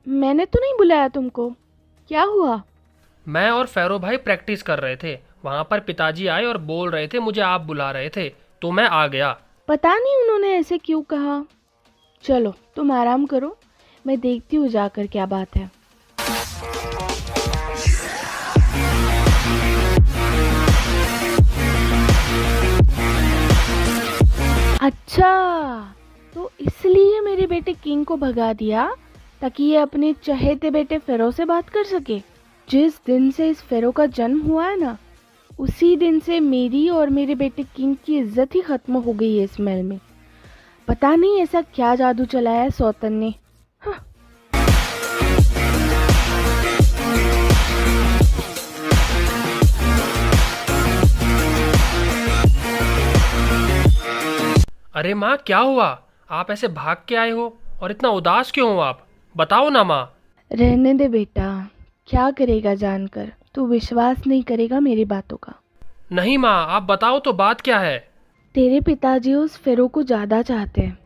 मैंने तो नहीं बुलाया तुमको। क्या हुआ? मैं और फेरो भाई प्रैक्टिस कर रहे थे, वहाँ पर पिताजी आए और बोल रहे थे मुझे आप बुला रहे थे, तो मैं आ गया। पता नहीं उन्होंने ऐसे क्यों कहा। चलो तुम आराम करो, मैं देखती हूँ जाकर क्या बात है। अच्छा, तो इसलिए मेरे बेटे किंग को भगा दिया ताकि ये अपने चहेते बेटे फेरो से बात कर सके। जिस दिन से इस फेरो का जन्म हुआ है ना, उसी दिन से मेरी और मेरे बेटे किंग की इज्जत ही खत्म हो गई है इस महल में। पता नहीं ऐसा क्या जादू चलाया है सौतन ने। हाँ। अरे माँ, क्या हुआ? आप ऐसे भाग के आए हो और इतना उदास क्यों हो आप? बताओ ना माँ। रहने दे बेटा, क्या करेगा जानकर, तू विश्वास नहीं करेगा मेरी बातों का। नहीं माँ, आप बताओ तो, बात क्या है? तेरे पिताजी उस फेरो को ज़्यादा चाहते हैं।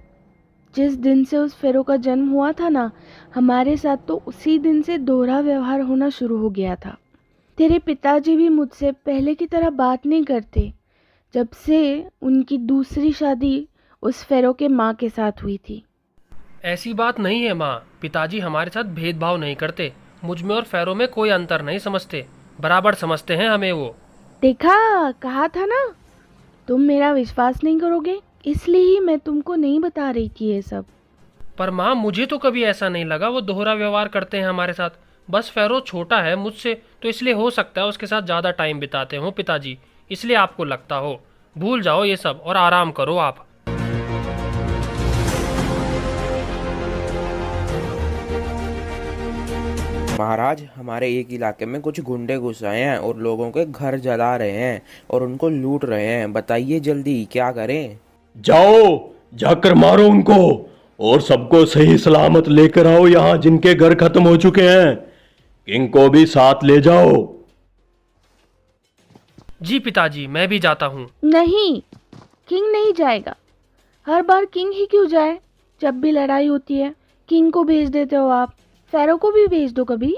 जिस दिन से उस फेरो का जन्म हुआ था ना, हमारे साथ तो उसी दिन से दोहरा व्यवहार होना शुरू हो गया था। तेरे पिताजी भी मुझसे पहले की तरह बात नहीं करते जब से उनकी दूसरी शादी उस फेरो के माँ के साथ हुई थी। ऐसी बात नहीं है माँ, पिताजी हमारे साथ भेदभाव नहीं करते। मुझ में और फेरो में कोई अंतर नहीं समझते, बराबर समझते हैं हमें वो। देखा, कहा था ना, तुम मेरा विश्वास नहीं करोगे, इसलिए ही मैं तुमको नहीं बता रही थी ये सब। पर माँ, मुझे तो कभी ऐसा नहीं लगा वो दोहरा व्यवहार करते हैं हमारे साथ। बस फेरो छोटा है मुझसे, तो इसलिए हो सकता है उसके साथ ज़्यादा टाइम बिताते हो पिताजी, इसलिए आपको लगता हो। भूल जाओ ये सब और आराम करो आप। महाराज, हमारे एक इलाके में कुछ गुंडे घुस आए हैं और लोगों के घर जला रहे हैं और उनको लूट रहे हैं। बताइए जल्दी क्या करें? जाओ, जाकर मारो उनको और सबको सही सलामत लेकर आओ यहाँ जिनके घर खत्म हो चुके हैं। किंग को भी साथ ले जाओ। जी पिताजी, मैं भी जाता हूँ। नहीं, किंग नहीं जाएगा। हर बार किंग ही क्यों जाए? जब भी लड़ाई होती है किंग को भेज देते हो आप। फेरो को भी भेज दो कभी।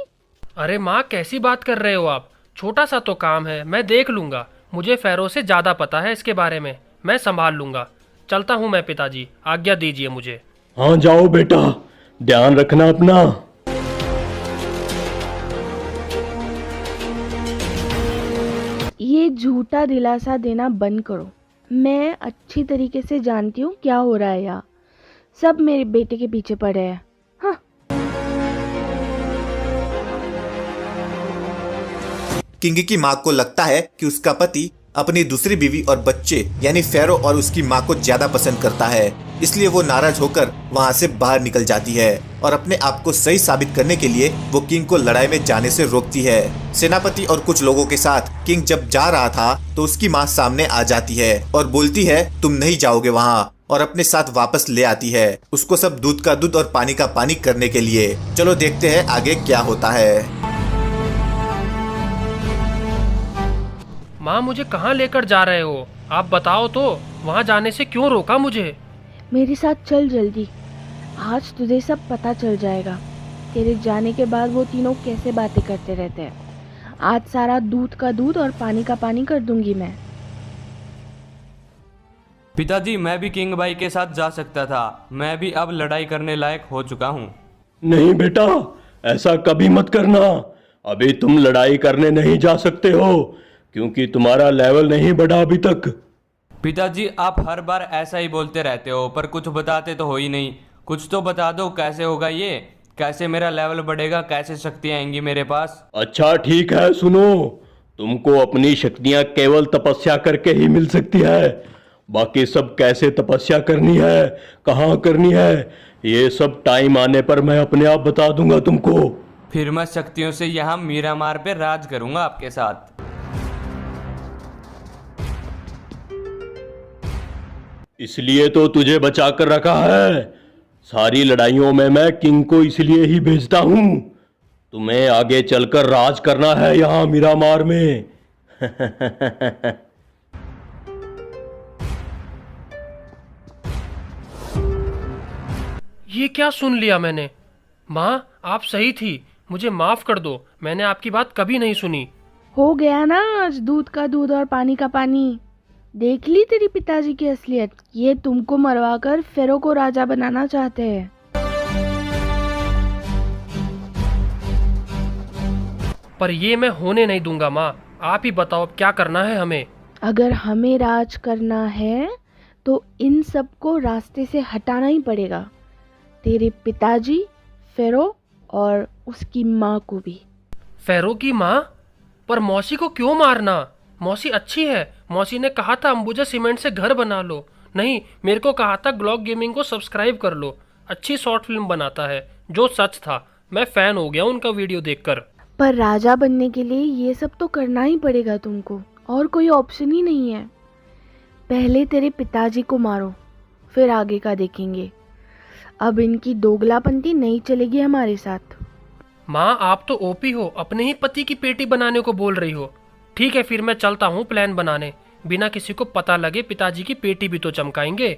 अरे माँ, कैसी बात कर रहे हो आप? छोटा सा तो काम है, मैं देख लूंगा। मुझे फेरो से ज़्यादा पता है इसके बारे में, मैं संभाल लूंगा। चलता हूँ मैं पिताजी, आज्ञा दीजिए मुझे। हाँ जाओ बेटा, ध्यान रखना अपना। ये झूठा दिलासा देना बंद करो। मैं अच्छी तरीके से जानती हूँ क्या हो रहा है यहाँ। सब मेरे बेटे के पीछे पड़े हैं। हाँ। किंग की माँ को लगता है कि उसका पति अपनी दूसरी बीवी और बच्चे यानी फेरो और उसकी माँ को ज्यादा पसंद करता है, इसलिए वो नाराज होकर वहाँ से बाहर निकल जाती है और अपने आप को सही साबित करने के लिए वो किंग को लड़ाई में जाने से रोकती है। सेनापति और कुछ लोगों के साथ किंग जब जा रहा था तो उसकी माँ सामने आ जाती है और बोलती है तुम नहीं जाओगे वहाँ, और अपने साथ वापस ले आती है उसको सब दूध का दूध और पानी का पानी करने के लिए। चलो देखते हैं आगे क्या होता है। माँ, मुझे कहाँ लेकर जा रहे हो? आप बताओ तो, वहाँ जाने से क्यों रोका मुझे? मेरे साथ चल जल्दी, आज तुझे सब पता चल जाएगा। तेरे जाने के बाद वो तीनों कैसे बातें करते रहते हैं। आज सारा दूध का दूध और पानी का पानी कर दूंगी मैं। पिताजी, मैं भी किंग भाई के साथ जा सकता था, मैं भी अब लड़ाई करने लायक हो चुका हूँ। नहीं बेटा, ऐसा कभी मत करना। अभी तुम लड़ाई करने नहीं जा सकते हो क्योंकि तुम्हारा लेवल नहीं बढ़ा अभी तक। पिताजी, आप हर बार ऐसा ही बोलते रहते हो, पर कुछ बताते तो हो ही नहीं। कुछ तो बता दो, कैसे होगा ये? कैसे मेरा लेवल बढ़ेगा? कैसे शक्तियाँ आएंगी मेरे पास? अच्छा ठीक है, सुनो, तुमको अपनी शक्तियाँ केवल तपस्या करके ही मिल सकती है। बाकी सब कैसे तपस्या करनी है, कहाँ करनी है, ये सब टाइम आने पर मैं अपने आप बता दूंगा तुमको। फिर मैं शक्तियों से यहाँ मीरामार पे राज करूंगा आपके साथ। इसलिए तो तुझे बचा कर रखा है। सारी लड़ाइयों में मैं किंग को इसलिए ही भेजता हूँ। तुम्हें आगे चलकर राज करना है यहाँ मीरामार में। ये क्या सुन लिया मैंने? माँ, आप सही थी, मुझे माफ कर दो, मैंने आपकी बात कभी नहीं सुनी। हो गया ना आज दूध का दूध और पानी का पानी। देख ली तेरी पिताजी की असलियत। ये तुमको मरवाकर फेरो को राजा बनाना चाहते हैं। पर ये मैं होने नहीं दूंगा माँ। आप ही बताओ अब क्या करना है हमें? अगर हमें राज करना है तो इन सबको रास्ते से हटाना ही पड़ेगा। तेरे पिताजी, फेरो और उसकी माँ को भी। फेरो की माँ? पर मौसी को क्यों मारना? मौसी अच्छी है। मौसी ने कहा था अंबुजा सीमेंट से घर बना लो। नहीं, मेरे को कहा था ग्लॉक गेमिंग को सब्सक्राइब कर लो, अच्छी शॉर्ट फिल्म बनाता है। जो सच था, मैं फैन हो गया उनका वीडियो देखकर। पर राजा बनने के लिए ये सब तो करना ही पड़ेगा तुमको, और कोई ऑप्शन ही नहीं है। पहले तेरे पिताजी को मारो, फिर आगे का देखेंगे। अब इनकी दोगलापंती नहीं चलेगी हमारे साथ। माँ आप तो ओपी हो, अपने ही पति की पेटी बनाने को बोल रही हो। ठीक है फिर मैं चलता हूँ प्लान बनाने, बिना किसी को पता लगे पिताजी की पेटी भी तो चमकाएंगे।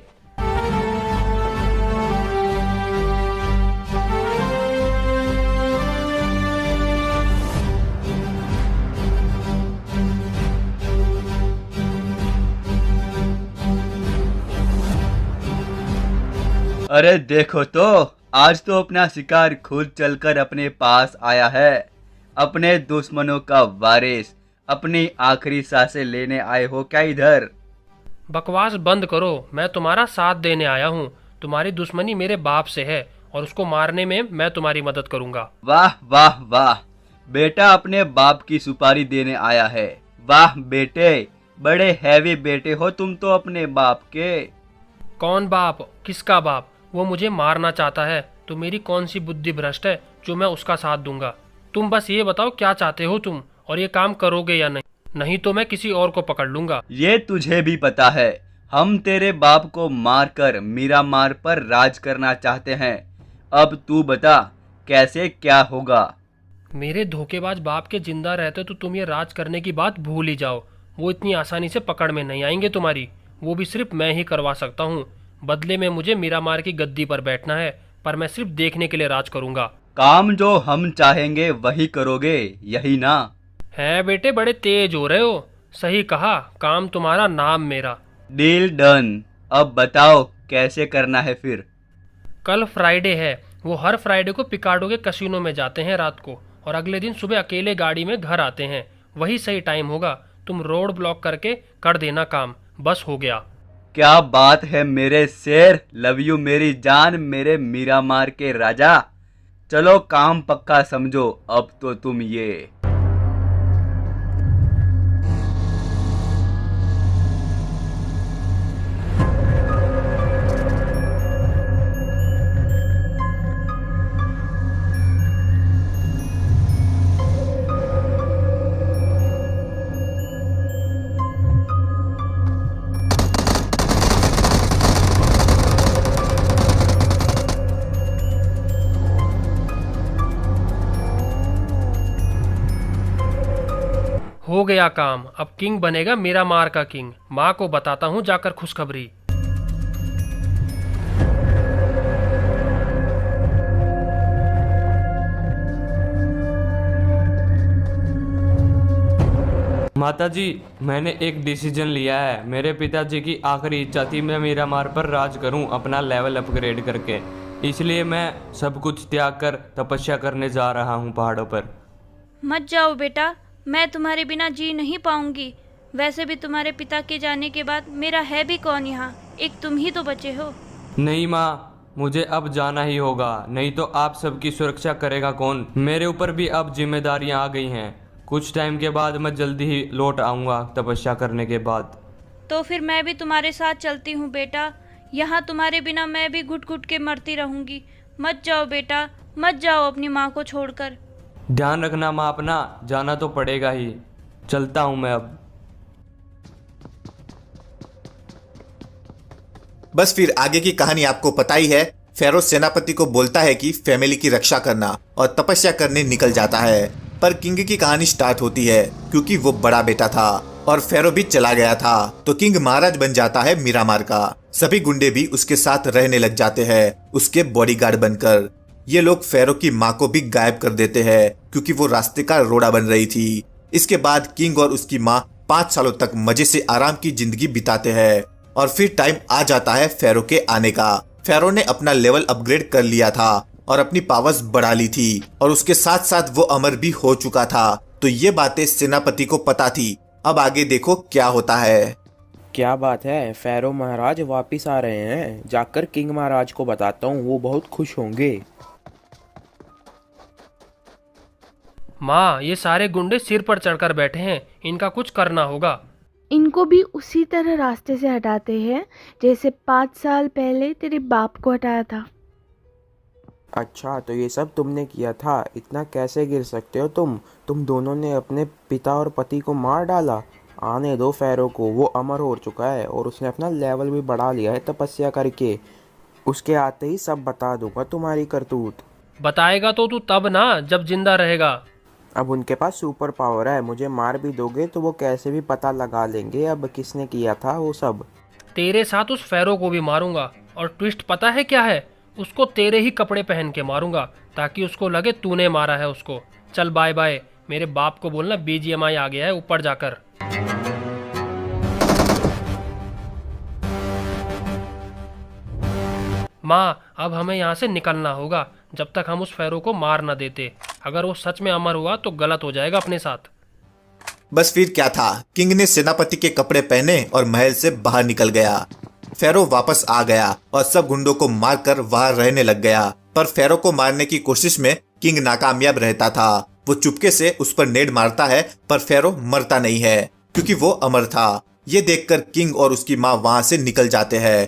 अरे देखो तो, आज तो अपना शिकार खुद चलकर अपने पास आया है। अपने दुश्मनों का वारिस, अपनी आखिरी सांसें लेने आए हो क्या इधर? बकवास बंद करो, मैं तुम्हारा साथ देने आया हूँ। तुम्हारी दुश्मनी मेरे बाप से है और उसको मारने में मैं तुम्हारी मदद करूंगा। वाह वाह वाह, बेटा अपने बाप की सुपारी देने आया है। वाह बेटे, बड़े हैवी बेटे हो तुम तो अपने बाप के। कौन बाप? किसका बाप? वो मुझे मारना चाहता है तो मेरी कौन सी बुद्धि भ्रष्ट है जो मैं उसका साथ दूंगा? तुम बस ये बताओ क्या चाहते हो तुम, और ये काम करोगे या नहीं? नहीं तो मैं किसी और को पकड़ लूंगा। ये तुझे भी पता है, हम तेरे बाप को मारकर मीरामार पर राज करना चाहते हैं। अब तू बता कैसे क्या होगा? मेरे धोखेबाज बाप के जिंदा रहते तो तुम ये राज करने की बात भूल ही जाओ। वो इतनी आसानी से पकड़ में नहीं आएंगे तुम्हारी, वो भी सिर्फ मैं ही करवा सकता हूँ। बदले में मुझे मीरामार की गद्दी पर बैठना है, पर मैं सिर्फ देखने के लिए राज करूंगा। काम जो हम चाहेंगे वही करोगे, यही ना? है बेटे, बड़े तेज हो रहे हो। सही कहा, काम तुम्हारा नाम मेरा। Deal done. अब बताओ कैसे करना है फिर? कल फ्राइडे है, वो हर फ्राइडे को पिकाडो के कसिनो में जाते हैं रात को, और अगले दिन सुबह अकेले गाड़ी में घर आते हैं। वही सही टाइम होगा। तुम रोड ब्लॉक करके कर देना काम, बस हो गया। क्या बात है मेरे शेर, लव यू मेरी जान, मेरे मीरामार के राजा। चलो काम पक्का समझो अब तो तुम ये। हो गया काम। अब किंग बनेगा मीरामार का किंग। माँ को बताता हूँ जाकर खुशखबरी। माताजी, मैंने एक डिसीजन लिया है। मेरे पिताजी की आखिरी इच्छा थी मैं मीरामार पर राज करूं अपना लेवल अपग्रेड करके, इसलिए मैं सब कुछ त्याग कर तपस्या करने जा रहा हूं पहाड़ों पर। मत जाओ बेटा, मैं तुम्हारे बिना जी नहीं पाऊंगी। वैसे भी तुम्हारे पिता के जाने के बाद मेरा है भी कौन यहाँ, एक तुम ही तो बचे हो। नहीं माँ, मुझे अब जाना ही होगा, नहीं तो आप सबकी सुरक्षा करेगा कौन? मेरे ऊपर भी अब जिम्मेदारियाँ आ गई हैं। कुछ टाइम के बाद मैं जल्दी ही लौट आऊँगा तपस्या करने के बाद। तो फिर मैं भी तुम्हारे साथ चलती हूँ बेटा। यहाँ तुम्हारे बिना मैं भी घुट घुट के मरती रहूँगी। मत जाओ बेटा, मत जाओ अपनी माँ को छोड़कर। ध्यान रखना माँ अपना, जाना तो पड़ेगा ही। चलता हूँ मैं अब। बस फिर आगे की कहानी आपको पता ही है। फेरो सेनापति को बोलता है कि फैमिली की रक्षा करना और तपस्या करने निकल जाता है। पर किंग की कहानी स्टार्ट होती है क्योंकि वो बड़ा बेटा था और फेरो भी चला गया था, तो किंग महाराज बन जाता है मीरामार का। सभी गुंडे भी उसके साथ रहने लग जाते हैं उसके बॉडीगार्ड बनकर। ये लोग फेरो की माँ को भी गायब कर देते हैं क्योंकि वो रास्ते का रोड़ा बन रही थी। इसके बाद किंग और उसकी माँ 5 सालों तक मजे से आराम की जिंदगी बिताते हैं और फिर टाइम आ जाता है फेरो के आने का। फेरो ने अपना लेवल अपग्रेड कर लिया था और अपनी पावर्स बढ़ा ली थी और उसके साथ साथ वो अमर भी हो चुका था। तो ये बातें सेनापति को पता थी। अब आगे देखो क्या होता है। क्या बात है, फेरो महाराज वापिस आ रहे हैं। जाकर किंग महाराज को बताता हूँ, वो बहुत खुश होंगे। माँ, ये सारे गुंडे सिर पर चढ़कर बैठे हैं, इनका कुछ करना होगा। इनको भी उसी तरह रास्ते से हटाते हैं जैसे 5 साल पहले तेरे बाप को हटाया था। अच्छा, तो ये सब तुमने किया था? इतना कैसे गिर सकते हो तुम? तुम दोनों ने अपने पिता और पति को मार डाला। आने दो फेरो को, वो अमर हो चुका है और उसने अपना लेवल भी बढ़ा लिया है तपस्या करके। उसके आते ही सब बता दूंगा तुम्हारी करतूत। बताएगा तो तू तब ना जब जिंदा रहेगा। अब उनके पास सुपर पावर है, मुझे मार भी दोगे तो वो कैसे भी पता लगा लेंगे अब किसने किया था वो सब। तेरे साथ उस फेरो को भी मारूंगा, और ट्विस्ट पता है क्या है? उसको तेरे ही कपड़े पहन के मारूंगा ताकि उसको लगे तूने मारा है उसको। चल बाय बाय, मेरे बाप को बोलना BGMI आ गया है ऊपर जाकर। माँ, अब हमें यहाँ से निकलना होगा जब तक हम उस फेरो को मार न देते। अगर वो सच में अमर हुआ तो गलत हो जाएगा अपने साथ। बस फिर क्या था, किंग ने सेनापति के कपड़े पहने और महल से बाहर निकल गया। फेरो वापस आ गया और सब गुंडों को मारकर वहां रहने लग गया। पर फेरो को मारने की कोशिश में किंग नाकामयाब रहता था। वो चुपके से उस पर नेड मारता है पर फेरो मरता नहीं है क्योंकि वो अमर था। ये देखकर किंग और उसकी माँ वहां से निकल जाते हैं।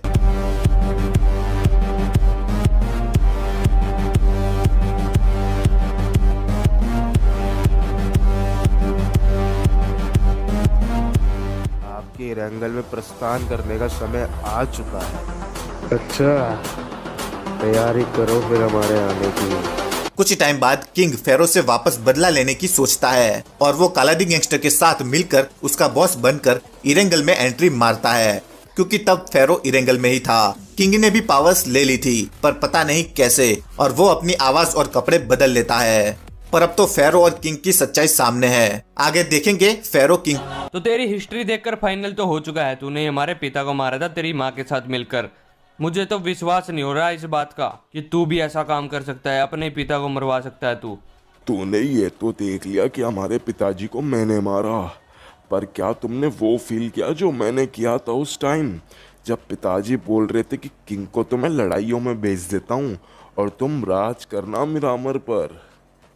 आपके इरेंगल में प्रस्थान करने का समय आ चुका है। अच्छा, तैयारी करो फिर हमारे आने की। कुछ टाइम बाद किंग फेरो से वापस बदला लेने की सोचता है और वो कालादी गैंगस्टर के साथ मिलकर उसका बॉस बनकर इरेंगल में एंट्री मारता है क्योंकि तब फेरो इरेंगल में ही था। किंग ने भी पावर्स ले ली थी पर पता नहीं कैसे, और वो अपनी आवाज और कपड़े बदल लेता है। पर अब तो फेरो और किंग की सच्चाई सामने है। आगे देखेंगे फेरो किंग। तो तेरी हिस्ट्री देखकर फाइनल तो हो चुका है, तूने हमारे पिता को मारा था तेरी माँ के साथ मिलकर। मुझे तो विश्वास नहीं हो रहा इस बात का कि तू भी ऐसा काम कर सकता है, अपने पिता को मरवा सकता है तू। तूने ये तो देख लिया कि हमारे पिताजी को मैंने मारा, पर क्या तुमने वो फील किया जो मैंने किया था उस टाइम जब पिताजी बोल रहे थे कि किंग को तो मैं लड़ाइयों में भेज देता हूँ और तुम राज करना मिरामर पर।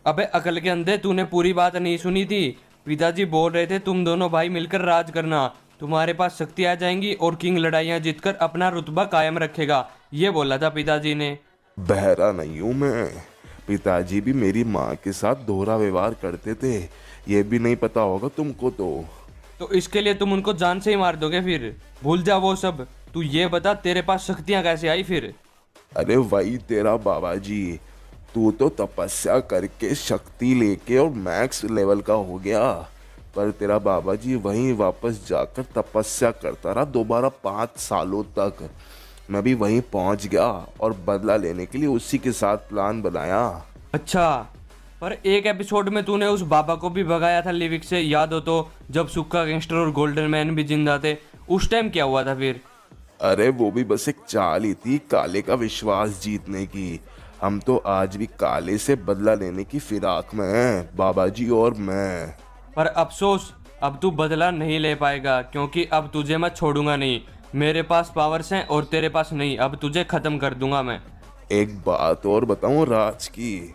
अबे अकल के अंधे, तूने पूरी बात नहीं सुनी थी। पिताजी बोल रहे थे तुम दोनों भाई मिलकर राज करना, तुम्हारे पास शक्ति आ जाएंगी और किंग लड़ाइयाँ जीतकर अपना रुतबा कायम रखेगा, ये बोला था पिताजी ने। बहरा नहीं हूँ मैं, पिताजी भी मेरी माँ के साथ दोहरा व्यवहार करते थे, ये भी नहीं पता होगा तुमको तो इसके लिए तुम उनको जान से ही मार दोगे? फिर भूल जा वो सब, तू ये बता तेरे पास शक्तियाँ कैसे आई फिर? अरे वही तेरा बाबा जी, तू तो तपस्या करके शक्ति लेके और मैक्स लेवल का हो गया, पर तेरा बाबा जी वहीं वापस जाकर तपस्या करता रहा दोबारा 5 सालों तक। मैं भी वहीं पहुंच गया और बदला लेने के लिए उसी के साथ प्लान बनाया। अच्छा, पर एक एपिसोड में तूने उस बाबा को भी भगाया था लिविक से, याद हो तो? जब सुक्का गैंगस्टर और गोल्डन मैन भी जिंदा थे, उस टाइम क्या हुआ था फिर? अरे वो भी बस एक चाल ही थी काले का विश्वास जीतने की। हम तो आज भी काले से बदला लेने की फिराक में हैं, बाबा जी और मैं। पर अफसोस, अब तू बदला नहीं ले पाएगा क्योंकि अब तुझे मैं छोड़ूंगा नहीं। मेरे पास पावर्स हैं और तेरे पास नहीं, अब तुझे खत्म कर दूंगा मैं। एक बात और बताऊं राज की,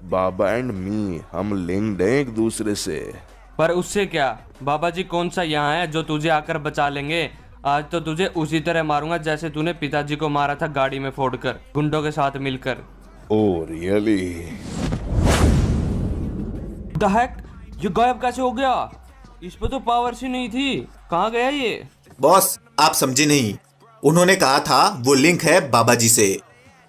बाबा एंड मी हम लिंक्ड हैं एक दूसरे से। पर उससे क्या? बाबा जी कौन सा यहाँ है जो तुझे आकर बचा लेंगे? आज तो तुझे उसी तरह मारूंगा जैसे तूने पिताजी को मारा था, गाड़ी में फोड़कर, गुंडों के साथ मिलकर। Oh really? द हेक, ये गायब कैसे हो गया? इस पे तो पावर्स ही नहीं थी, कहाँ गया ये? बॉस आप समझे नहीं, उन्होंने कहा था वो लिंक है बाबा जी से।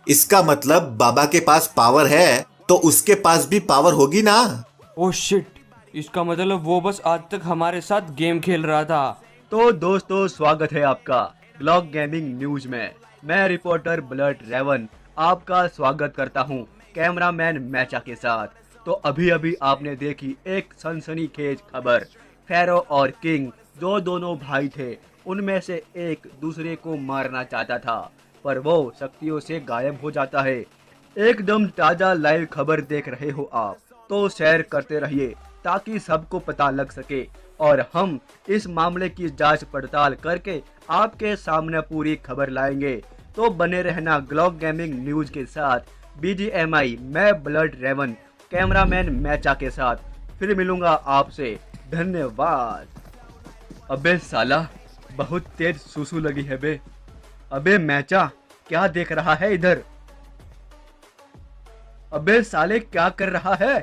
इसका मतलब बाबा के पास पावर है तो उसके पास भी पावर होगी ना। ओह शिट, इसका मतलब वो बस आज तक हमारे साथ गेम खेल रहा था। तो दोस्तों स्वागत है आपका ग्लॉक गेमिंग न्यूज में। मैं रिपोर्टर ब्लड रेवन आपका स्वागत करता हूं कैमरामैन मैचा के साथ। तो अभी आपने देखी एक सनसनीखेज खबर। फेरो और किंग जो दोनों भाई थे, उनमें से एक दूसरे को मारना चाहता था पर वो शक्तियों से गायब हो जाता है। एकदम ताजा लाइव खबर देख रहे हो आप तो शेयर करते रहिए ताकि सबको पता लग सके और हम इस मामले की जांच पड़ताल करके आपके सामने पूरी खबर लाएंगे। तो बने रहना ग्लॉक गेमिंग न्यूज के साथ। BGMI मैं ब्लड रेवन कैमरामैन मैचा के साथ फिर मिलूंगा आपसे। धन्यवाद। अबे साला बहुत तेज सुसु लगी है बे। अबे मैचा क्या देख रहा है इधर? अबे साले क्या कर रहा है?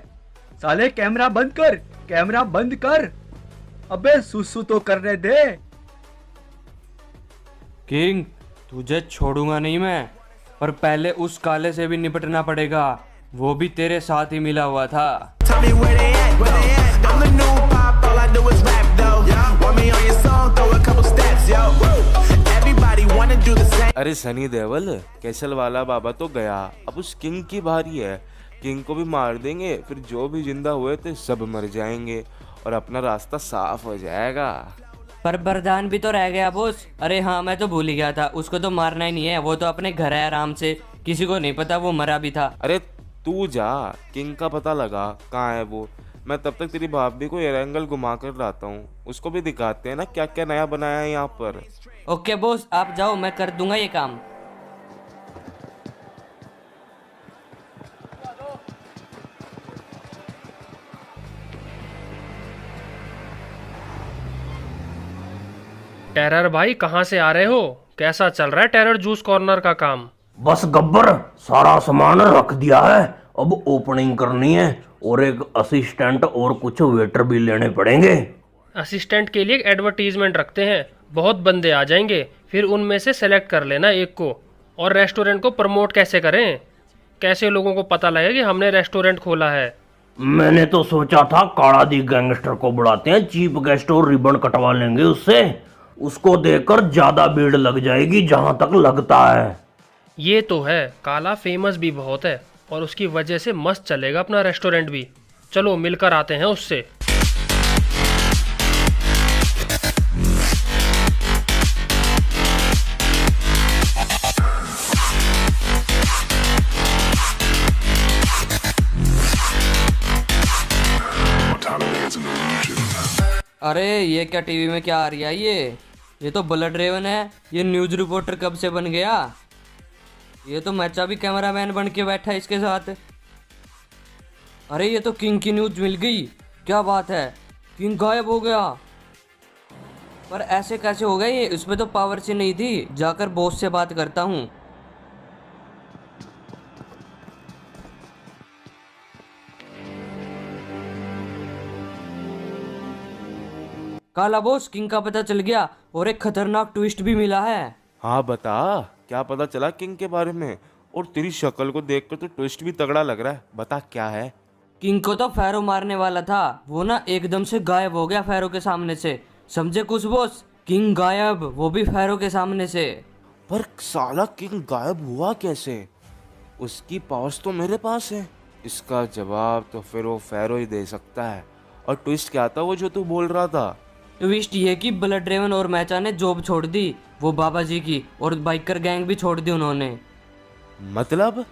साले कैमरा बंद कर, कैमरा बंद कर। अबे सुसु तो करने दे। किंग, तुझे छोड़ूंगा नहीं मैं, पर पहले उस काले से भी निपटना पड़ेगा। वो भी तेरे साथ ही मिला हुआ था। अरे सनी देवल, कैसल वाला बाबा तो गया, अब उस किंग की बारी है। किंग को भी मार देंगे, फिर जो भी जिंदा हुए थे सब मर जाएंगे और अपना रास्ता साफ हो जाएगा। पर वरदान भी तो रह गया बॉस। अरे हाँ, मैं तो भूल ही गया था, उसको तो मारना ही नहीं है, वो तो अपने घर है आराम से, किसी को नहीं पता वो मरा भी था। अरे तू जा, किंग का पता लगा कहाँ है वो। मैं तब तक तेरी भाभी को एरेंगल घुमा कर लाता हूँ, उसको भी दिखाते हैं ना क्या क्या नया बनाया है यहाँ पर। ओके बॉस, आप जाओ, मैं कर दूंगा ये काम। टेरर भाई कहाँ से आ रहे हो? कैसा चल रहा है टेरर जूस कॉर्नर का काम? बस गब्बर, सारा सामान रख दिया है, अब ओपनिंग करनी है और एक असिस्टेंट और कुछ वेटर भी लेने पड़ेंगे। असिस्टेंट के लिए एक एडवर्टीजमेंट रखते हैं, बहुत बंदे आ जाएंगे, फिर उनमें से सेलेक्ट कर लेना एक को। और रेस्टोरेंट को प्रमोट कैसे करें? कैसे लोगों को पता लगे कि हमने रेस्टोरेंट खोला है? मैंने तो सोचा था काला दी गैंगस्टर को बुलाते हैं, चीफ गेस्ट और रिबन कटवा लेंगे उससे, उसको देखकर ज्यादा भीड़ लग जाएगी जहां तक लगता है। ये तो है, काला फेमस भी बहुत है और उसकी वजह से मस्त चलेगा अपना रेस्टोरेंट भी। चलो मिलकर आते हैं उससे। अरे ये क्या टीवी में क्या आ रही है? ये तो ब्लड रेवन है। ये न्यूज़ रिपोर्टर कब से बन गया? ये तो मैचा भी कैमरामैन बन के बैठा है इसके साथ। अरे ये तो किंग की न्यूज़ मिल गई, क्या बात है, किंग गायब हो गया। पर ऐसे कैसे हो गया ये? उसमें तो पावर से नहीं थी, जाकर बॉस से बात करता हूँ। काला बॉस, किंग का पता चल गया और एक खतरनाक ट्विस्ट भी मिला है। हाँ बता, क्या पता चला किंग के बारे में? और तेरी शक्ल को देखकर तो ट्विस्ट भी तगड़ा लग रहा है, बता क्या है? किंग को तो फैरो मारने वाला था, वो ना एकदम से गायब हो गया फैरो के सामने से। समझे कुछ बॉस? किंग गायब, वो भी फैरो के सामने से। पर साला किंग गायब हुआ कैसे? उसकी पावर्स तो मेरे पास है। इसका जवाब तो फिर वो फैरो ही दे सकता है। और ट्विस्ट क्या था वो जो तू बोल रहा था? ट्विस्ट ये कि ब्लड रेवन और मैचा ने जॉब छोड़ दी, वो बाबा जी की, और बाइकर गैंग भी छोड़ दी उन्होंने। मतलब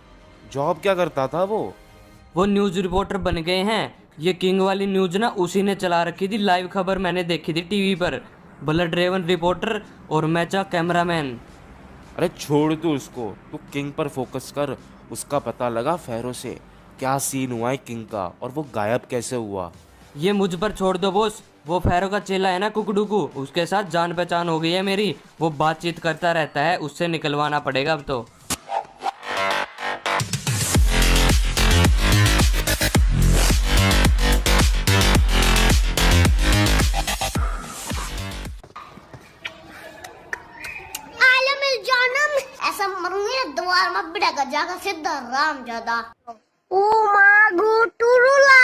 जॉब क्या करता था वो न्यूज़ रिपोर्टर बन गए हैं। ये किंग वाली न्यूज़ ना उसी ने चला रखी थी, लाइव खबर मैंने देखी थी टीवी पर। ब्लड रेवन रिपोर्टर और मैचा कैमरामैन। अरे छोड़ तू उसको, तू किंग पर फोकस कर। उसका पता लगा फैरो से क्या सीन हुआ है किंग का, और वो गायब कैसे हुआ। ये मुझ पर छोड़ दो बॉस। वो फैरो का चेला है ना कुकड़ूकू, उसके साथ जान पहचान हो गई है मेरी, वो बातचीत करता रहता है, उससे निकलवाना पड़ेगा अब तो। ऐसा मरूंगी दोबारा मत बिड़ेगा जाकर सीधा राम ज्यादा। ओ मागो टुरुला।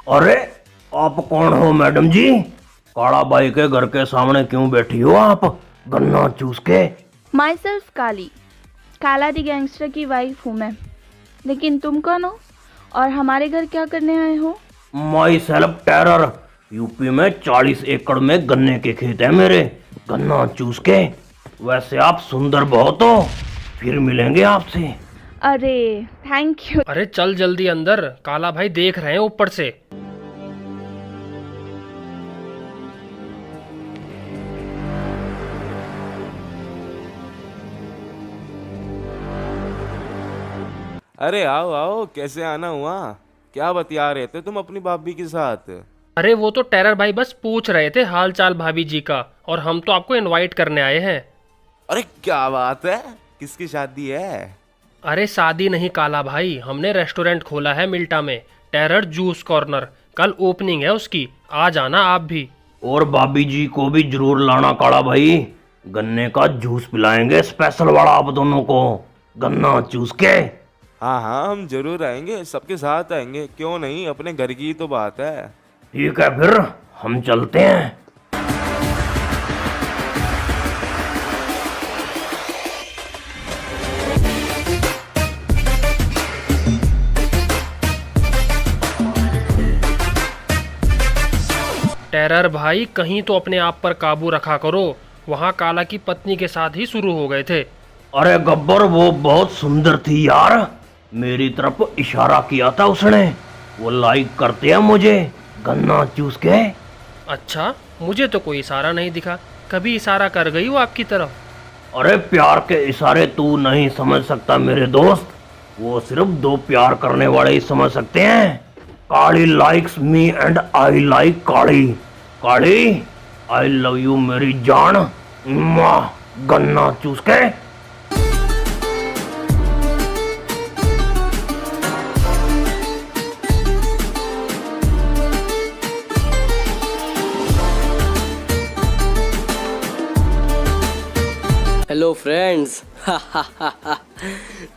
अरे आप कौन हो मैडम जी? काला बाई के घर के सामने क्यों बैठी हो आप, गन्ना चूस के? माई सेल्फ काली, काला दी गैंगस्टर की वाइफ हूँ मैं। लेकिन तुम कौन हो और हमारे घर क्या करने आए हो? My self terror. यूपी में 40 एकड़ में गन्ने के खेत है मेरे, गन्ना चूस के। वैसे आप सुंदर बहुत हो, फिर मिलेंगे आपसे। अरे थैंक यू। अरे चल जल्दी अंदर, काला भाई देख रहे हैं ऊपर से। अरे आओ आओ, कैसे आना हुआ? क्या बतिया रहे थे तुम अपनी भाभी के साथ? अरे वो तो टेरर भाई बस पूछ रहे थे हाल चाल भाभी जी का, और हम तो आपको इनवाइट करने आए हैं। अरे क्या बात है, किसकी शादी है? अरे शादी नहीं काला भाई, हमने रेस्टोरेंट खोला है मिल्टा में, टेरर जूस कॉर्नर, कल ओपनिंग है उसकी, आ जाना आप भी। और भाभी जी को भी जरूर लाना काला भाई, गन्ने का जूस पिलाएंगे स्पेशल वाला आप दोनों को, गन्ना चूस के। हाँ हाँ, हम जरूर आएंगे, सबके साथ आएंगे, क्यों नहीं, अपने घर की तो बात है। ठीक है फिर हम चलते हैं। टेरर भाई कहीं तो अपने आप पर काबू रखा करो, वहाँ काला की पत्नी के साथ ही शुरू हो गए थे। अरे गब्बर वो बहुत सुंदर थी यार, मेरी तरफ इशारा किया था उसने, वो लाइक करते हैं मुझे गन्ना चूस के। अच्छा, मुझे तो कोई इशारा नहीं दिखा, कभी इशारा कर गई वो आपकी तरफ? अरे प्यार के इशारे तू नहीं समझ सकता मेरे दोस्त, वो सिर्फ दो प्यार करने वाले ही समझ सकते हैं। Kali likes me and I like Kali, Kali I love you मेरी जान, गन्ना चूस के। हेलो फ्रेंड्स,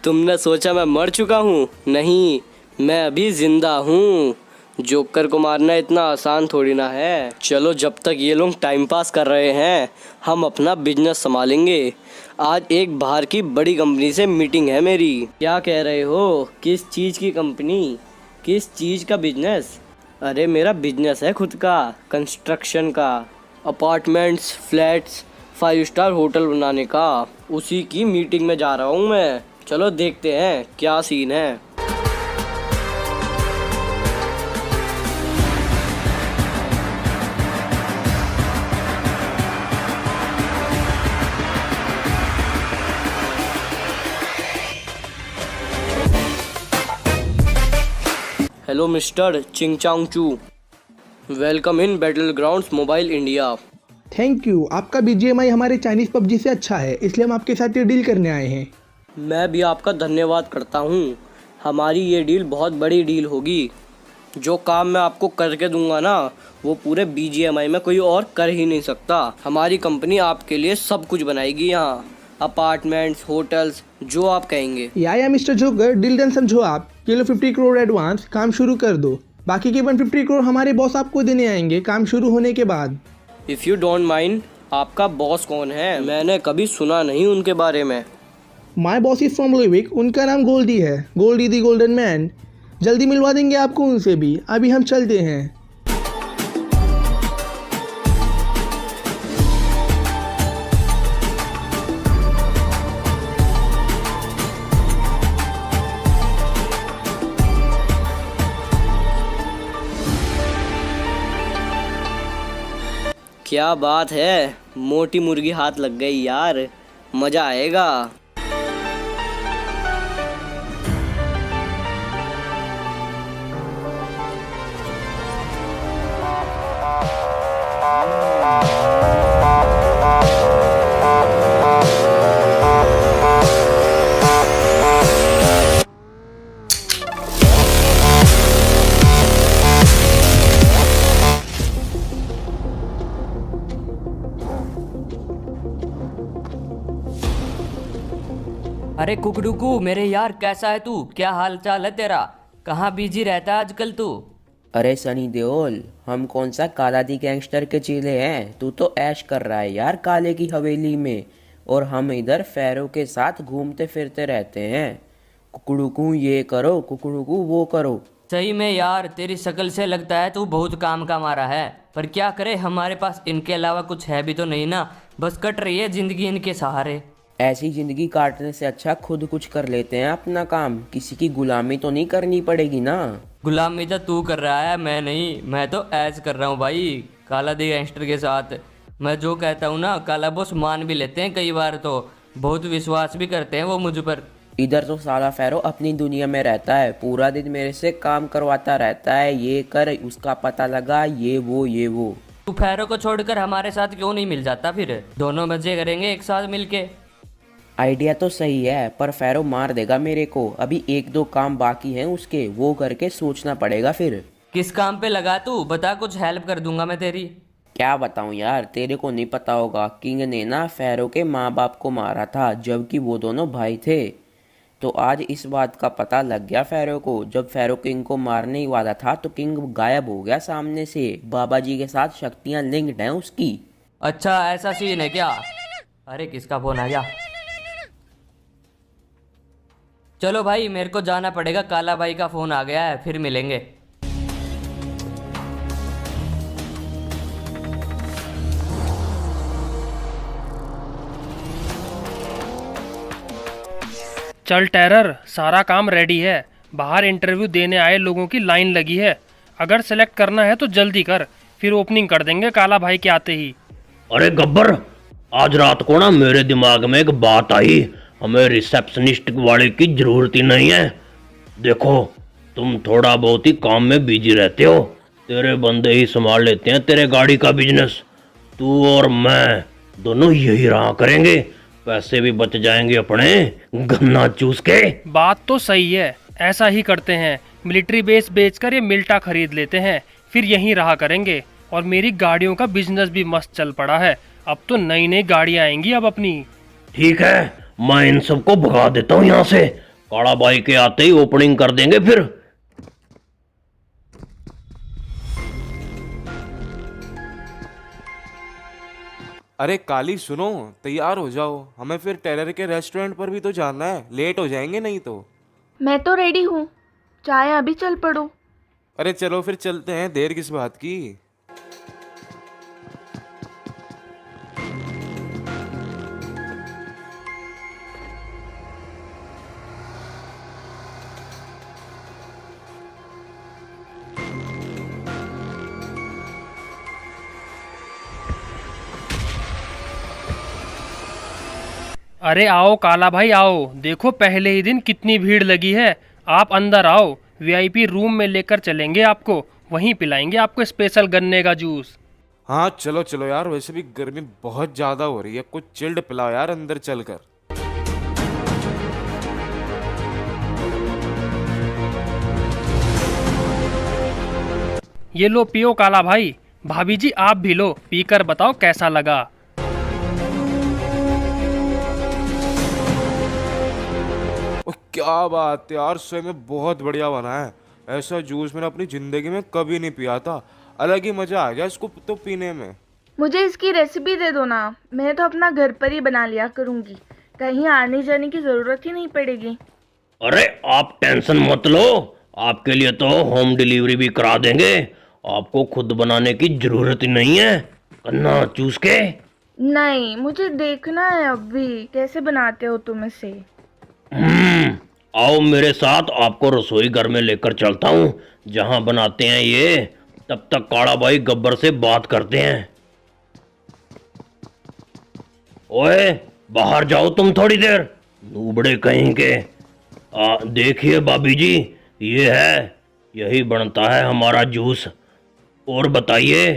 तुमने सोचा मैं मर चुका हूँ? नहीं, मैं अभी जिंदा हूँ। जोकर को मारना इतना आसान थोड़ी ना है। चलो, जब तक ये लोग टाइम पास कर रहे हैं हम अपना बिजनेस संभालेंगे। आज एक बाहर की बड़ी कंपनी से मीटिंग है मेरी। क्या कह रहे हो? किस चीज़ की कंपनी, किस चीज़ का बिजनेस? अरे मेरा बिजनेस है खुद का, कंस्ट्रक्शन का, अपार्टमेंट्स, फ्लैट्स, 5 स्टार होटल बनाने का। उसी की मीटिंग में जा रहा हूँ मैं। चलो देखते हैं क्या सीन है। हेलो मिस्टर चिंग चांग चू, welcome in battle grounds mobile India. Thank you, आपका BGMI हमारे चाइनीज़ PUBG से अच्छा है, इसलिए हम आपके साथ ये डील करने आए हैं। मैं भी आपका धन्यवाद करता हूँ। हमारी ये डील बहुत बड़ी डील होगी। जो काम मैं आपको करके दूंगा ना, वो पूरे BGMI में कोई और कर ही नहीं सकता। हमारी कंपनी आपके लिए सब कुछ बनाएगी यहाँ, अपार्टमेंट्स, होटल्स, जो आप कहेंगे। या मिस्टर जोकर, डील डन समझो आप। ये लो 50 करोड़ एडवांस, काम शुरू कर दो। बाकी के 150 करोड़ हमारे बॉस आपको देने आएंगे काम शुरू होने के बाद। इफ़ यू डोंट माइंड, आपका बॉस कौन है? मैंने कभी सुना नहीं उनके बारे में। माई बॉस इज फ्रॉम लिविक, उनका नाम गोल्डी है, गोल्डी दी गोल्डन मैन। जल्दी मिलवा देंगे आपको उनसे भी। अभी हम चलते हैं। क्या बात है, मोटी मुर्गी हाथ लग गई यार, मज़ा आएगा। अरे कुकड़ुकू मेरे यार, कैसा है तू? क्या हाल चाल है तेरा? कहाँ बिजी रहता है आजकल तू? अरे सनी देओल, हम कौन सा कालादी गैंगस्टर के चेले हैं? तू तो ऐश कर रहा है यार काले की हवेली में, और हम इधर फैरो के साथ घूमते फिरते रहते हैं। कुकड़ुकू ये करो, कुकड़ुकू वो करो। सही में यार, तेरी शक्ल से लगता है तू बहुत काम का मारा है, पर क्या करे, हमारे पास इनके अलावा कुछ है भी तो नहीं ना। बस कट रही है जिंदगी इनके सहारे। ऐसी जिंदगी काटने से अच्छा खुद कुछ कर लेते हैं अपना काम, किसी की गुलामी तो नहीं करनी पड़ेगी ना। गुलामी तो तू कर रहा है, मैं नहीं। मैं तो ऐश कर रहा हूँ भाई, काला दी गैंगस्टर के साथ। मैं जो कहता हूँ ना, काला बॉस मान भी लेते हैं कई बार, तो बहुत विश्वास भी करते हैं वो मुझ पर। इधर तो साला फैरो अपनी दुनिया में रहता है, पूरा दिन मेरे से काम करवाता रहता है, ये कर, उसका पता लगा, ये वो। तू फैरो को छोड़कर हमारे साथ क्यों नहीं मिल जाता? फिर दोनों मजे करेंगे एक साथ मिलके। आइडिया तो सही है, पर फेरो मार देगा मेरे को। अभी 1-2 काम बाकी हैं उसके, वो करके सोचना पड़ेगा फिर। किस काम पे लगा तू, बता, कुछ हेल्प कर दूंगा मैं तेरी। क्या बताऊं यार, तेरे को नहीं पता होगा। किंग ने ना फेरो के माँ बाप को मारा था, जबकि वो दोनों भाई थे। तो आज इस बात का पता लग गया फेरो को। जब फेरो किंग को मारने ही वाला था तो किंग गायब हो गया सामने से। बाबा जी के साथ शक्तियां लिंक्ड हैं उसकी। अच्छा ऐसा सीन है क्या? अरे किसका फोन आ गया? चलो भाई मेरे को जाना पड़ेगा, काला भाई का फोन आ गया है, फिर मिलेंगे। चल टेरर, सारा काम रेडी है। बाहर इंटरव्यू देने आए लोगों की लाइन लगी है। अगर सेलेक्ट करना है तो जल्दी कर, फिर ओपनिंग कर देंगे काला भाई के आते ही। अरे गब्बर, आज रात को ना मेरे दिमाग में एक बात आई। हमें रिसेप्शनिस्ट वाले की जरूरत ही नहीं है। देखो तुम थोड़ा बहुत ही काम में बिजी रहते हो, तेरे बंदे ही संभाल लेते हैं तेरे गाड़ी का बिजनेस। तू और मैं दोनों यही रहा करेंगे, पैसे भी बच जाएंगे अपने गन्ना चूस के। बात तो सही है, ऐसा ही करते हैं। मिलिट्री बेस बेचकर ये मिल्टा खरीद लेते हैं, फिर यहीं रहा करेंगे। और मेरी गाड़ियों का बिजनेस भी मस्त चल पड़ा है। अब तो नई नई गाड़ियां आएंगी अब अपनी। ठीक है, मैं इन सबको भगा देता हूँ यहाँ से। काला भाई के आते ही ओपनिंग कर देंगे फिर। अरे काली सुनो, तैयार हो जाओ, हमें फिर टेरर के रेस्टोरेंट पर भी तो जाना है, लेट हो जाएंगे नहीं तो। मैं तो रेडी हूँ, चाहे अभी चल पड़ो। अरे चलो फिर चलते हैं, देर किस बात की। अरे आओ काला भाई आओ, देखो पहले ही दिन कितनी भीड़ लगी है। आप अंदर आओ, वीआईपी रूम में लेकर चलेंगे आपको, वहीं पिलाएंगे आपको स्पेशल गन्ने का जूस। हाँ चलो चलो यार, वैसे भी गर्मी बहुत ज्यादा हो रही है, कुछ चिल्ड पिलाओ यार अंदर चलकर। ये लो पियो काला भाई। भाभी जी आप भी लो, पीकर बताओ कैसा लगा। क्या बात है यार, सही में बहुत बढ़िया बना है। ऐसा जूस मैंने अपनी जिंदगी में कभी नहीं पिया था। अलग ही मजा आ गया इसको तो पीने में। मुझे इसकी रेसिपी दे दो ना, मैं तो अपना घर पर ही बना लिया करूँगी, कहीं आने जाने की ज़रूरत ही नहीं पड़ेगी। अरे आप टेंशन मत लो, आपके लिए तो होम डिलीवरी भी करा देंगे। आपको खुद बनाने की जरूरत ही नहीं है, गन्ना चूस के। नहीं, मुझे देखना है अभी कैसे बनाते हो तुम इसे। आओ मेरे साथ, आपको रसोई घर में लेकर चलता हूँ जहाँ बनाते हैं ये। तब तक काला भाई गब्बर से बात करते हैं। ओए बाहर जाओ तुम थोड़ी देर, नूबड़े कहीं के। देखिए भाभी जी, ये है, यही बनता है हमारा जूस। और बताइए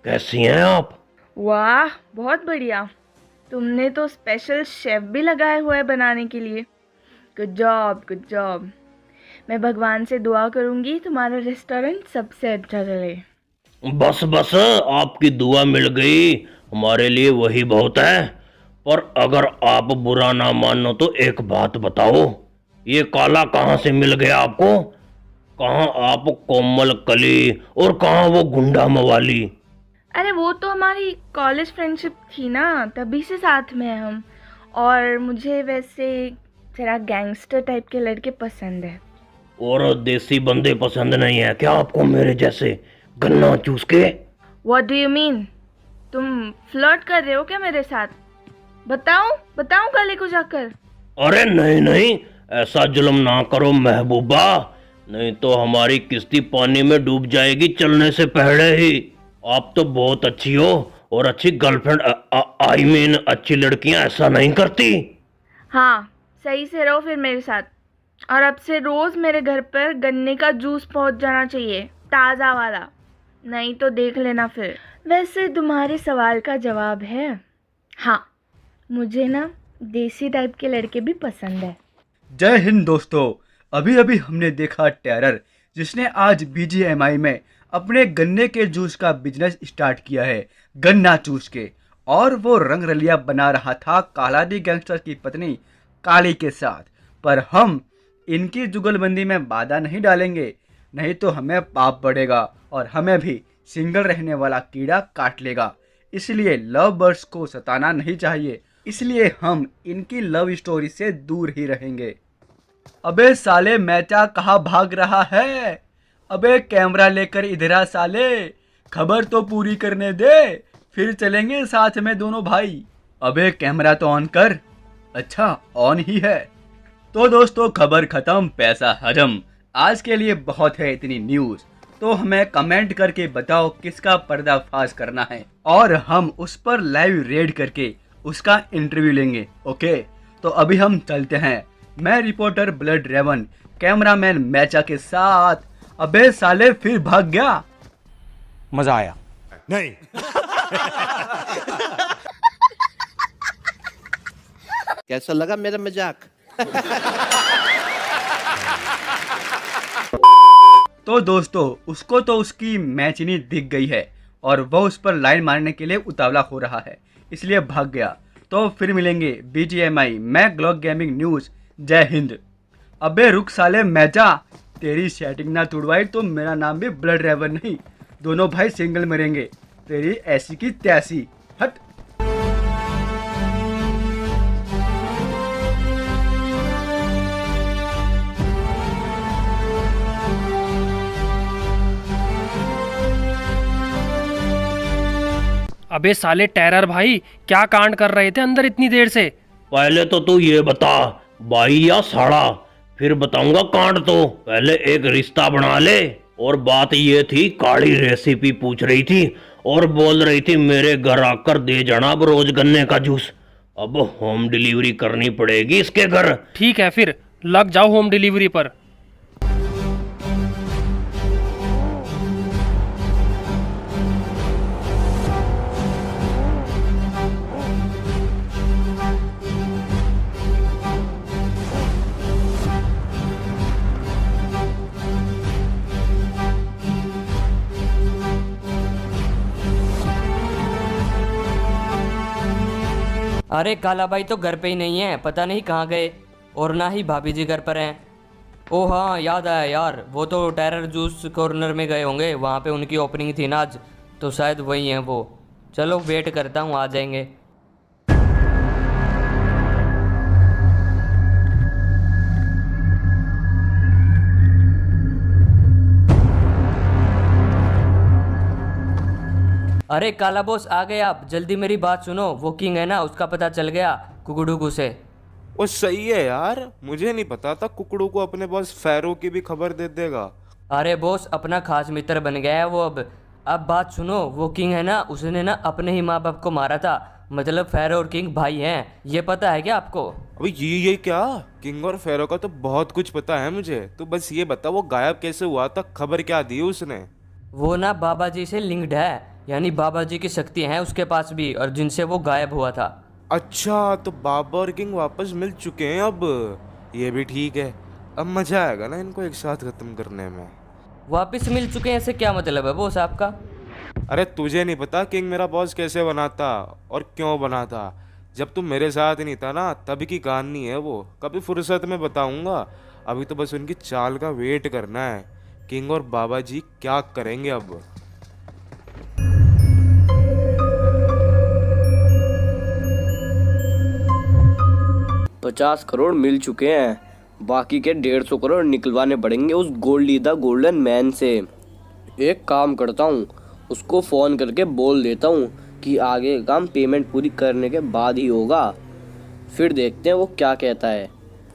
कैसी हैं आप? वाह बहुत बढ़िया, तुमने तो स्पेशल शेफ भी लगाए हुए हैं बनाने के लिए। Good job good job. मैं भगवान से दुआ करूंगी तुम्हारा रेस्टोरेंट सबसे अच्छा चले। बस बस, आपकी दुआ मिल गई, हमारे लिए वही बहुत है। पर अगर आप बुरा ना मानो तो एक बात बताओ, ये काला कहाँ से मिल गया आपको? कहाँ आप कोमल कली और कहाँ वो गुंडा मवाली? अरे वो तो हमारी कॉलेज फ्रेंडशिप थी ना, तभी से साथ में हैं हम। और मुझे वैसे जरा गैंगस्टर टाइप के लड़के पसंद है। और देसी बंदे पसंद नहीं है क्या आपको मेरे जैसे गन्ना चूस के? What do you mean? तुम फ्लर्ट कर रहे हो क्या मेरे साथ? बताऊं काले को जाकर? अरे नहीं नहीं, ऐसा जुल्म ना करो महबूबा, नहीं तो हमारी किश्ती पानी में डूब जाएगी चलने से पहले ही। आप तो बहुत अच्छी हो, और अच्छी गर्लफ्रेंड आई मीन अच्छी लड़कियां ऐसा नहीं करती। हाँ सही से रहो फिर मेरे साथ, और अब से रोज मेरे घर पर गन्ने का जूस पहुंच जाना चाहिए, ताज़ा वाला, नहीं तो देख लेना फिर। वैसे तुम्हारे सवाल का जवाब है हाँ, मुझे ना देसी टाइप के लड़के भी पसंद है। जय हिंद दोस्तों। अभी अभी हमने देखा टेरर, जिसने आज BGMI में अपने गन्ने के जूस का बिजनेस स्टार्ट किया है, गन्ना चूस के। और वो रंगरलिया बना रहा था कालाडी गैंगस्टर की पत्नी काली के साथ। पर हम इनकी जुगलबंदी में बाधा नहीं डालेंगे, नहीं तो हमें पाप बढ़ेगा और हमें भी सिंगल रहने वाला कीड़ा काट लेगा। इसलिए लव बर्ड्स को सताना नहीं चाहिए, इसलिए हम इनकी लव स्टोरी से दूर ही रहेंगे। अबे साले मैचा कहाँ भाग रहा है? अबे कैमरा लेकर इधर आ साले, खबर तो पूरी करने दे, फिर चलेंगे साथ में दोनों भाई। अबे कैमरा तो ऑन कर। अच्छा ऑन ही है। तो दोस्तों खबर खत्म, पैसा हजम। आज के लिए बहुत है इतनी न्यूज़। तो हमें कमेंट करके बताओ किसका पर्दाफाश करना है और हम उस पर लाइव रेड करके उसका इंटरव्यू लेंगे। ओके, तो अभी हम चलते हैं। मैं रिपोर्टर ब्लड रेवन कैमरामैन मैचा के साथ। अबे साले फिर भाग गया। मजा आया नहीं? कैसा लगा मेरा मजाक? तो दोस्तों उसको तो उसकी मैचनी दिख गई है और वह उस पर लाइन मारने के लिए उतावला हो रहा है, इसलिए भाग गया। तो फिर मिलेंगे BGMI, मैं ग्लॉक गेमिंग न्यूज़। जय हिंद। अबे रुक साले मैचा, तेरी सेटिंग ना तुड़वाई तो मेरा नाम भी ब्लड रेवन नहीं, दोनों भाई सिंगल मरेंगे। तेरी ऐसी की तैसी, हट। अबे साले टेरर भाई, क्या कांड कर रहे थे अंदर इतनी देर से? पहले तो तू ये बता, भाई या साड़ा, फिर बताऊंगा कांड। तो पहले एक रिश्ता बना ले। और बात ये थी, काली रेसिपी पूछ रही थी और बोल रही थी मेरे घर आकर दे जाना अब रोज गन्ने का जूस। अब होम डिलीवरी करनी पड़ेगी इसके घर। ठीक है, फिर लग जाओ होम डिलीवरी पर। अरे काला भाई तो घर पे ही नहीं है, पता नहीं कहाँ गए, और ना ही भाभी जी घर पर हैं। ओ हाँ याद आया यार, वो तो टेरर जूस कॉर्नर में गए होंगे, वहाँ पे उनकी ओपनिंग थी ना आज, तो शायद वही हैं वो। चलो वेट करता हूँ, आ जाएंगे। अरे काला बॉस आ गए आप, जल्दी मेरी बात सुनो। वो किंग है ना, उसका पता चल गया कुकड़ू से। वो सही है यार, मुझे नहीं पता था कुकड़ू को अपने बॉस फैरो की भी खबर दे देगा। अरे बॉस अपना खास मित्र बन गया है वो अब बात सुनो। वो किंग है ना, उसने ना अपने ही माँ बाप को मारा था, मतलब फैरो और किंग भाई हैं, ये पता है क्या आपको? अबे ये क्या? किंग और फैरो का तो बहुत कुछ पता है मुझे, तो बस ये बता वो गायब कैसे हुआ था, खबर क्या दी उसने? वो ना बाबा जी से लिंक्ड है, यानी बाबा जी की शक्ति हैं उसके पास भी, और जिनसे वो गायब हुआ था। अच्छा, तो बाबा और किंग वापस मिल चुके हैं अब, ये भी ठीक है। अब मजा आएगा ना इनको एक साथ खत्म करने में। वापस मिल चुके हैं ऐसे क्या मतलब है बॉस आपका? अरे तुझे नहीं पता किंग मेरा बॉस कैसे बना था और क्यों बना था? जब तुम मेरे साथ नहीं था ना, तब की कहानी है वो, कभी फुर्सत में बताऊंगा। अभी तो बस उनकी चाल का वेट करना है, किंग और बाबा जी क्या करेंगे अब। $50 करोड़ मिल चुके हैं, बाकी के 150 करोड़ निकलवाने पड़ेंगे उस गोल्डी द गोल्डन मैन से। एक काम करता हूँ, उसको फ़ोन करके बोल देता हूँ कि आगे का काम पेमेंट पूरी करने के बाद ही होगा, फिर देखते हैं वो क्या कहता है।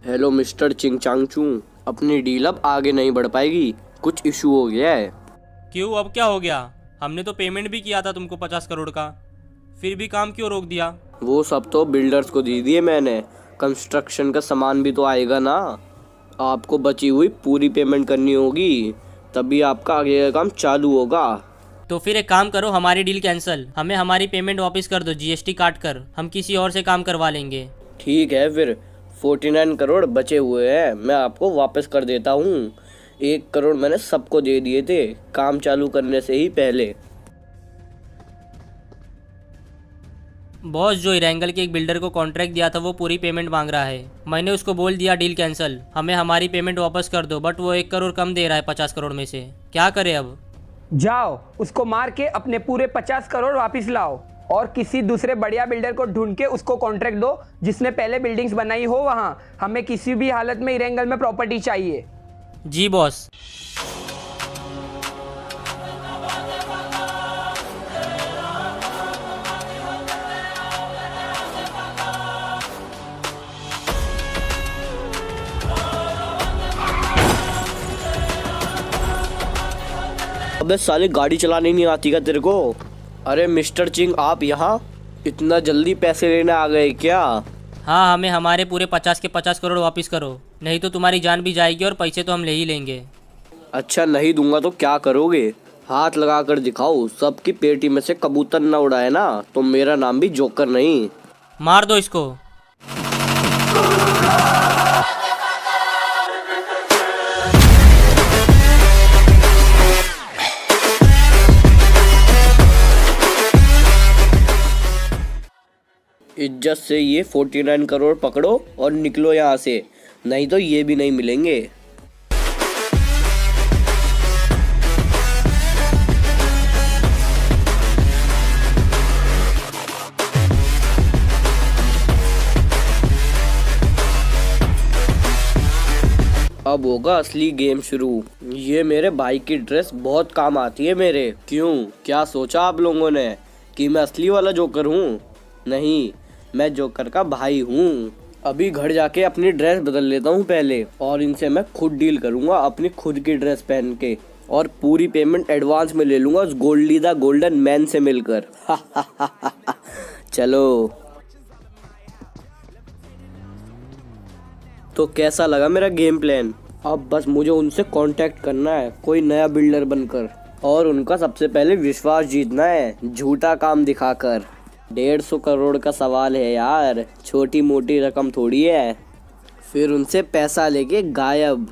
हेलो मिस्टर चिंग चांग चू, अपनी डील अब आगे नहीं बढ़ पाएगी, कुछ इशू हो गया है। क्यों, अब क्या हो गया? हमने तो पेमेंट भी किया था तुमको 50 करोड़ का, फिर भी काम क्यों रोक दिया? वो सब तो बिल्डर्स को दे दिए मैंने, कंस्ट्रक्शन का सामान भी तो आएगा ना, आपको बची हुई पूरी पेमेंट करनी होगी, तभी आपका आगे का काम चालू होगा। तो फिर एक काम करो, हमारी डील कैंसिल, हमें हमारी पेमेंट वापस कर दो, GST काट कर, हम किसी और से काम करवा लेंगे। ठीक है फिर 49 करोड़ बचे हुए हैं, मैं आपको वापस कर देता हूँ। 1 करोड़ मैंने सबको दे दिए थे काम चालू करने से ही पहले। बॉस, जो इरेंगल के एक बिल्डर को कॉन्ट्रैक्ट दिया था वो पूरी पेमेंट मांग रहा है। मैंने उसको बोल दिया डील कैंसिल, हमें हमारी पेमेंट वापस कर दो, बट वो 1 करोड़ कम दे रहा है 50 करोड़ में से। क्या करे अब? जाओ उसको मार के अपने पूरे 50 करोड़ वापस लाओ और किसी दूसरे बढ़िया बिल्डर को ढूंढ के उसको कॉन्ट्रैक्ट दो जिसने पहले बिल्डिंग्स बनाई हो वहाँ। हमें किसी भी हालत में इरेंगल में प्रॉपर्टी चाहिए। जी बॉस। अबे साले गाड़ी चलाने नहीं आती क्या तेरे को? अरे मिस्टर चिंग, आप यहाँ इतना जल्दी पैसे लेने आ गए क्या? हाँ, हमें हमारे पूरे 50 के 50 करोड़ वापस करो, नहीं तो तुम्हारी जान भी जाएगी और पैसे तो हम ले ही लेंगे। अच्छा, नहीं दूंगा तो क्या करोगे? हाथ लगा कर दिखाओ, सबकी पेटी में से कबूतर न उड़ाए ना तो मेरा नाम भी जोकर नहीं। मार दो इसको। इज्जत से ये 49 करोड़ पकड़ो और निकलो यहाँ से, नहीं तो ये भी नहीं मिलेंगे। अब होगा असली गेम शुरू। ये मेरे भाई की ड्रेस बहुत काम आती है मेरे। क्यों, क्या सोचा आप लोगों ने कि मैं असली वाला जोकर हूँ? नहीं, मैं जोकर का भाई हूँ। अभी घर जाके अपनी ड्रेस बदल लेता हूँ पहले, और इनसे मैं खुद डील करूँगा अपनी खुद की ड्रेस पहन के, और पूरी पेमेंट एडवांस में ले लूँगा उस गोल्डी द गोल्डन मैन से मिलकर। चलो, तो कैसा लगा मेरा गेम प्लान? अब बस मुझे उनसे कांटेक्ट करना है कोई नया बिल्डर बनकर, और उनका सबसे पहले विश्वास जीतना है झूठा काम दिखाकर। 150 करोड़ का सवाल है यार, छोटी मोटी रकम थोड़ी है। फिर उनसे पैसा लेके गायब।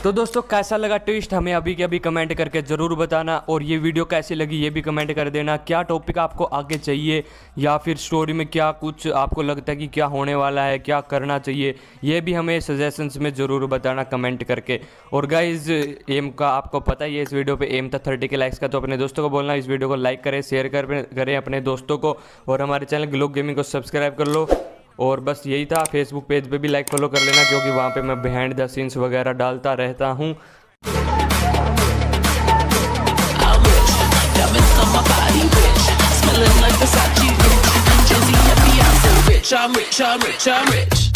तो दोस्तों, कैसा लगा ट्विस्ट हमें अभी के अभी कमेंट करके ज़रूर बताना, और ये वीडियो कैसी लगी ये भी कमेंट कर देना। क्या टॉपिक आपको आगे चाहिए, या फिर स्टोरी में क्या कुछ आपको लगता है कि क्या होने वाला है, क्या करना चाहिए, ये भी हमें सजेशंस में ज़रूर बताना कमेंट करके। और गाइज, एम का आपको पता ही है, इस वीडियो पे एम था 30 के लाइक्स का, तो अपने दोस्तों को बोलना इस वीडियो को लाइक करें, शेयर करें अपने दोस्तों को, और हमारे चैनल ग्लोक गेमिंग को सब्सक्राइब कर लो। और बस यही था, फेसबुक पेज पे भी लाइक फॉलो कर लेना, क्योंकि वहाँ पे मैं बिहाइंड द सीन्स वगैरह डालता रहता हूँ। I'm rich.